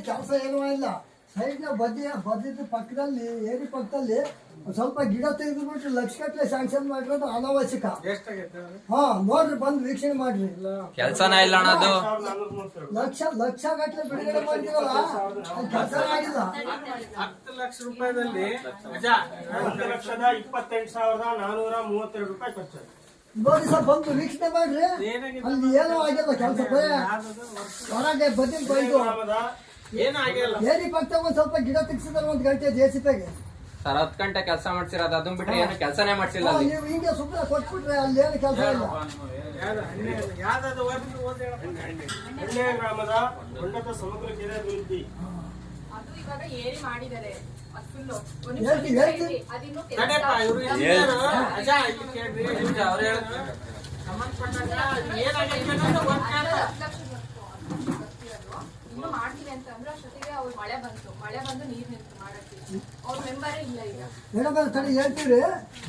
ಕೆಲಸ ಏನೂ ಇಲ್ಲ. ಸೈಡ್ನ ಬದಿದ ಪಕ್ಕದಲ್ಲಿ ಏರಿ ಪಕ್ಕದಲ್ಲಿ ಸ್ವಲ್ಪ ಗಿಡ ತೆಗೆದುಬಿಟ್ಟು ಲಕ್ಷಗಟ್ಟಲೆ ಸ್ಯಾಂಕ್ಷನ್ ಮಾಡಿರೋದು ಅನಾವಶ್ಯಕ. ನೋಡ್ರಿ ಬಂದು ವೀಕ್ಷಣೆ ಮಾಡ್ರಿ. ಕೆಲಸನ ಇಲ್ಲ ಅನ್ನೋದು ಲಕ್ಷ ಗಟ್ಟಲೆ ಬಿಡುಗಡೆ ಮಾಡಿದಿರಲ್ಲ, ಕೆಲಸ ಆಗಿಲ್ಲ. 10 ಲಕ್ಷ ರೂಪಾಯಿದಲ್ಲಿ 1,28,432 ರೂಪಾಯಿ ಖರ್ಚು. ನೋಡಿ ಸರ್ ಬಂದು ವೀಕ್ಷಣೆ ಮಾಡ್ರಿ. ಅಲ್ಲಿ ಏನೂ ಆಗಿಲ್ಲ ಕೆಲಸ. ಹೊರಗೆ ಬದಿನ ಬೈದು ಏರಿ ಪಕ್ಕ ಒಂದ್ ಸ್ವಲ್ಪ ಗಿಡ ತೆಗ್ಸಿದಾರೆ 1 ಗಂಟೆ JCPಗೆ. ಸರ್ 10 ಗಂಟೆ ಕೆಲಸ ಮಾಡ್ಸಿರೋದು, ಅದನ್ನ ಬಿಟ್ರೆ ಏನು ಕೆಲಸನೇ ಮಾಡ್ಸಿಲ್ಲ. ನೀವು ಹಿಂಗೆ ಸುಮ್ಮನೆ ಕೊಟ್ಬಿಟ್ರೆ ಅಲ್ಲಿ ಏನು ಕೆಲಸ ಇಲ್ಲ. ಹಳ್ಳೆ ಗ್ರಾಮದ ಹೊಂಡದ ಸಮಗ್ರ ಕೆರೆ ಅಭಿವೃದ್ಧಿ ಅದು ಇವಾಗ ಏರಿ ಮಾಡಿದ್ದಾರೆ. ಇನ್ನು ಮಾಡ್ತೀವಿ ಅಂತ ಅಂದ್ರೆ ಅಷ್ಟೊತ್ತಿಗೆ ಅವ್ರು ಮಳೆ ಬಂದು ನೀರ್ ನಿಂತು ಮಾಡಕ್ಕೆ ಅವ್ರ ಮೆಂಬರೇ ಇಲ್ಲ ಈಗ. ಮೇಡಮ್ ತಡಿ ಹೇಳ್ತೀವಿ.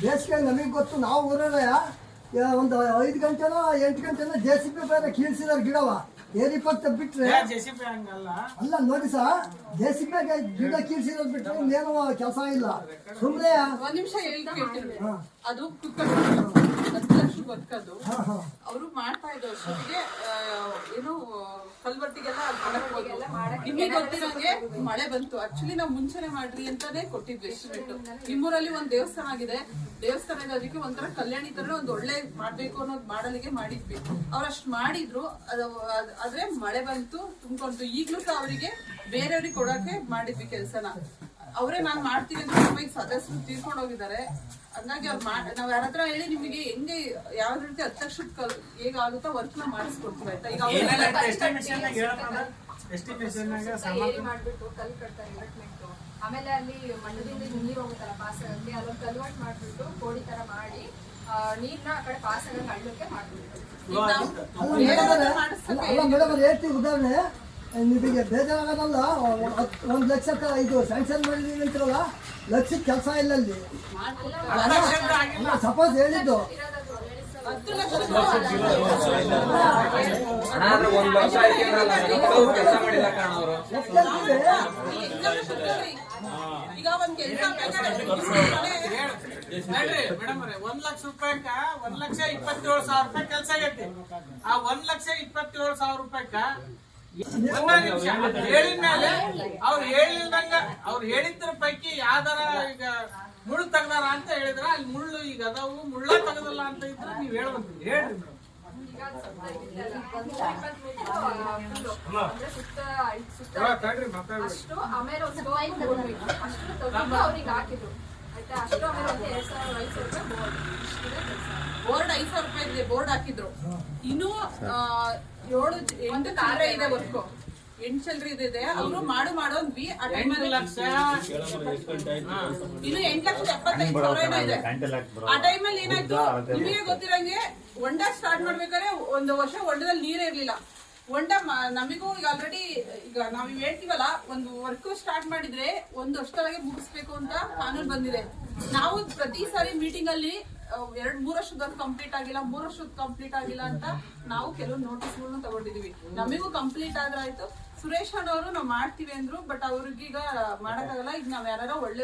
ಬೇಸಿಗೆ ನಮಗೆ ಗೊತ್ತು, ನಾವು ಊರೇ ಒಂದು 5 ಗಂಟೆನೋ 8 ಗಂಟೆನೋ JCP ಬೇರೆ ಕೀಳ್ಸಿದಾರೆ ಗಿಡವ. ಏರಿ ಪಕ್ಕ ಬಿಟ್ರೆ ಅಲ್ಲ ನೋಡಿ ಸರ್, JCP ಗಿಡ ಕೀಳ್ಸಿರೋದು ಬಿಟ್ರೆ ಇನ್ನೇನು ಕೆಲಸ ಇಲ್ಲ. ಸುಮ್ಮನೆ 1 ನಿಮಿಷ ಹೇಳ್ತೀನಿ. ಅದು 10 ಲಕ್ಷ ಬದುಕದು ಅವರು ಮಾಡ್ತಾ ಇದ್ರು. ಅಷ್ಟೊತ್ತಿಗೆ ಏನು ಕಲ್ವರ್ಟಿಗೆಲ್ಲ ನಿಮಗೆ ಗೊತ್ತಿರೋಂಗೆ ಮಳೆ ಬಂತು. ಆಕ್ಚುಲಿ ನಾವು ಮುಂಚೆನೆ ಮಾಡ್ರಿ ಅಂತಾನೆ ಕೊಟ್ಟಿದ್ವಿ ಎಸ್ಟಿಮೇಟ್. ನಿಮ್ಮೂರಲ್ಲಿ ಒಂದ್ ದೇವಸ್ಥಾನ ಆಗಿದೆ, ದೇವಸ್ಥಾನದ ಅದಕ್ಕೆ ಒಂಥರ ಕಲ್ಯಾಣಿ ತರ ಒಂದ್ ಒಳ್ಳೆ ಮಾಡ್ಬೇಕು ಅನ್ನೋದು ಮಾಡಲಿಗೆ ಮಾಡಿದ್ವಿ. ಅವ್ರಷ್ಟು ಮಾಡಿದ್ರು, ಆದ್ರೆ ಮಳೆ ಬಂತು ತುಂಬ್ಕೊಂತು. ಈಗ್ಲೂ ಸಹ ಅವರಿಗೆ ಬೇರೆಯವ್ರಿಗೆ ಕೊಡಕ್ಕೆ ಮಾಡಿದ್ವಿ ಕೆಲ್ಸನ. ಅವರೇ ನಾನ್ ಮಾಡ್ತೀನಿ ಅಂತ ನಮಗೆ ಸದಸ್ಯರು ತೀರ್ಕೊಂಡು ಹೋಗಿದ್ದಾರೆ. ಹಂಗಾಗಿ ಅವ್ರು ನಾವ್ ಯಾರ ಹತ್ರ ಹೇಳಿ ನಿಮಗೆ ಹೆಂಗೆ ಯಾವ ರೀತಿ 10 ಲಕ್ಷದ ಹೇಗಾಗುತ್ತೋ ವರ್ಕ್ ನ ಮಾಡಿಸ್ಕೊಡ್ತೀವಿ ಆಯ್ತಾ. ಈಗ ಮಾಡ್ಬಿಟ್ಟು ಕಲ್ ಕಟ್ತಾರೆ ಇನ್ವೆಸ್ಟ್ಮೆಂಟ್, ಆಮೇಲೆ ಅಲ್ಲಿ ಮಂಡದಿಂದ ನೀರು ಹೋಗುತ್ತಲ್ಲ ಪಾಸಲ್ಲಿ ಅಲ್ಲೊಂದು ಕಲ್ವರ್ಟ್ ಮಾಡ್ಬಿಟ್ಟು ಕೋಡಿ ತರ ಮಾಡಿ ನೀರ್ನ ಆ ಕಡೆ ಪಾಸ್ ಆಗ ಹಳ್ಳಕ್ಕೆ ಮಾಡ್ಬಿಟ್ಟು. ಅಲ್ಲ ಮೇಡಮ್ ಹೇಳ್ತೀವಿ ಉದಾಹರಣೆ ನಿಮಗೆ ಬೇಜಾರಾಗೋದಲ್ಲ. 1 ಲಕ್ಷ ಇದು ಸ್ಯಾಂಕ್ಷನ್ ಮಾಡಿದೀವಿ ಅಂತಿರಲ್ಲ, ಲಕ್ಷಕ್ಕೆ ಕೆಲಸ ಇಲ್ಲ ಅಲ್ಲಿ. ಸಪೋಸ್ ಹೇಳಿದ್ದು 10 ಲಕ್ಷ ಅಣ್ಣ ಆದ್ರೆ 1 ವರ್ಷ ಆಯ್ತು ಕೆಲಸ ಮಾಡಿಲ್ಲ ಕಾರಣ ಅವರು. ಈಗ ಒಂದ್ ಕೆಲಸ ಮೇಡಮ್ 1 ಲಕ್ಷ ರೂಪಾಯಿಗ 1,27,000 ರೂಪಾಯಿ ಕೆಲಸ ಆಗೈತಿ. ಆ 1,27,000 ರೂಪಾಯಿಗ ಹೇಳಿದ್ಮೇಲೆ ಅವ್ರು ಹೇಳಿಲ್ದಂಗ ಅವ್ರು ಹೇಳಿದ್ರ ಪೈಕಿ ಯಾವ್ದಾರ ಈಗ ಮುಳ್ಳು ತೆಗ್ದಾರ ಅಂತ ಹೇಳಿದ್ರ ಅಲ್ಲಿ ಮುಳ್ಳು ಈಗ ಅದಾವು ಮುಳ್ಳ ತೆಗದಲ್ಲ ಅಂತ ಇದ್ರೆ ನೀವ್ ಹೇಳ್ಬೇಕು. ಹೇಳ್ರಿ ಮೇಡಮ್. ಅಷ್ಟು ಆಮೇಲೆ ಅಷ್ಟು ತಗೊಂಡು ಅವ್ರಿಗೆ ಹಾಕಿದ್ರು ಆಯ್ತಾ. ಅಷ್ಟು ಆಮೇಲೆ 2,500 ರೂಪಾಯಿ ಬೋರ್ಡ್ 5,000 ರೂಪಾಯಿ ಇದೆ, ಬೋರ್ಡ್ ಹಾಕಿದ್ರು. ಇನ್ನು 7-8 ಚಿಲ್ಲರೆ ಇದೆ ವರ್ಕ್, 8 ಚಿಲ್ಲರೆ ಇದೆ. ಅವರು ಮಾಡೋದ್ವಿ ಆ ಟೈಮಲ್ಲಿ 8 ಲಕ್ಷ ಇನ್ನು 8,75,000 ಇದೆ. ಆ ಟೈಮಲ್ಲಿ ಏನಾಯ್ತು ನಿಮಗೆ ಗೊತ್ತಿರಂಗೆ ಹೊಂಡ ಸ್ಟಾರ್ಟ್ ಮಾಡ್ಬೇಕಾದ್ರೆ 1 ವರ್ಷ ಹೊಂಡದಲ್ಲಿ ನೀರೇ ಇರ್ಲಿಲ್ಲ. ಹೊಂಡ ನಮಿಗೂ ಈಗ ಆಲ್ರೆಡಿ ಈಗ ನಾವ್ ಹೇಳ್ತೀವಲ್ಲ, ಒಂದು ವರ್ಕ್ ಸ್ಟಾರ್ಟ್ ಮಾಡಿದ್ರೆ 1 ವರ್ಷದೊಳಗೆ ಮುಗಿಸ್ಬೇಕು ಅಂತ ಕಾನೂನು ಬಂದಿದೆ. ನಾವು ಪ್ರತಿ ಸಾರಿ ಮೀಟಿಂಗ್ ಅಲ್ಲಿ 2-3 ವರ್ಷದ ಕಂಪ್ಲೀಟ್ ಆಗಿಲ್ಲ, 3 ವರ್ಷದ ಕಂಪ್ಲೀಟ್ ಆಗಿಲ್ಲ ಅಂತ ನಾವು ಕೆಲವು ನೋಟಿಸ್ಗಳನ್ನ ತಗೊಂಡಿದೀವಿ. ನಮಿಗೂ ಕಂಪ್ಲೀಟ್ ಆದ್ರಾಯ್ತು. ಸುರೇಶ್ ಅಣ್ಣವರು ನಾವು ಮಾಡ್ತೀವಿ ಅಂದ್ರು, ಬಟ್ ಅವ್ರಿಗೀಗ ಮಾಡಕ್ಕಾಗಲ್ಲ. ಈಗ ನಾವ್ ಯಾರು ಒಳ್ಳೆ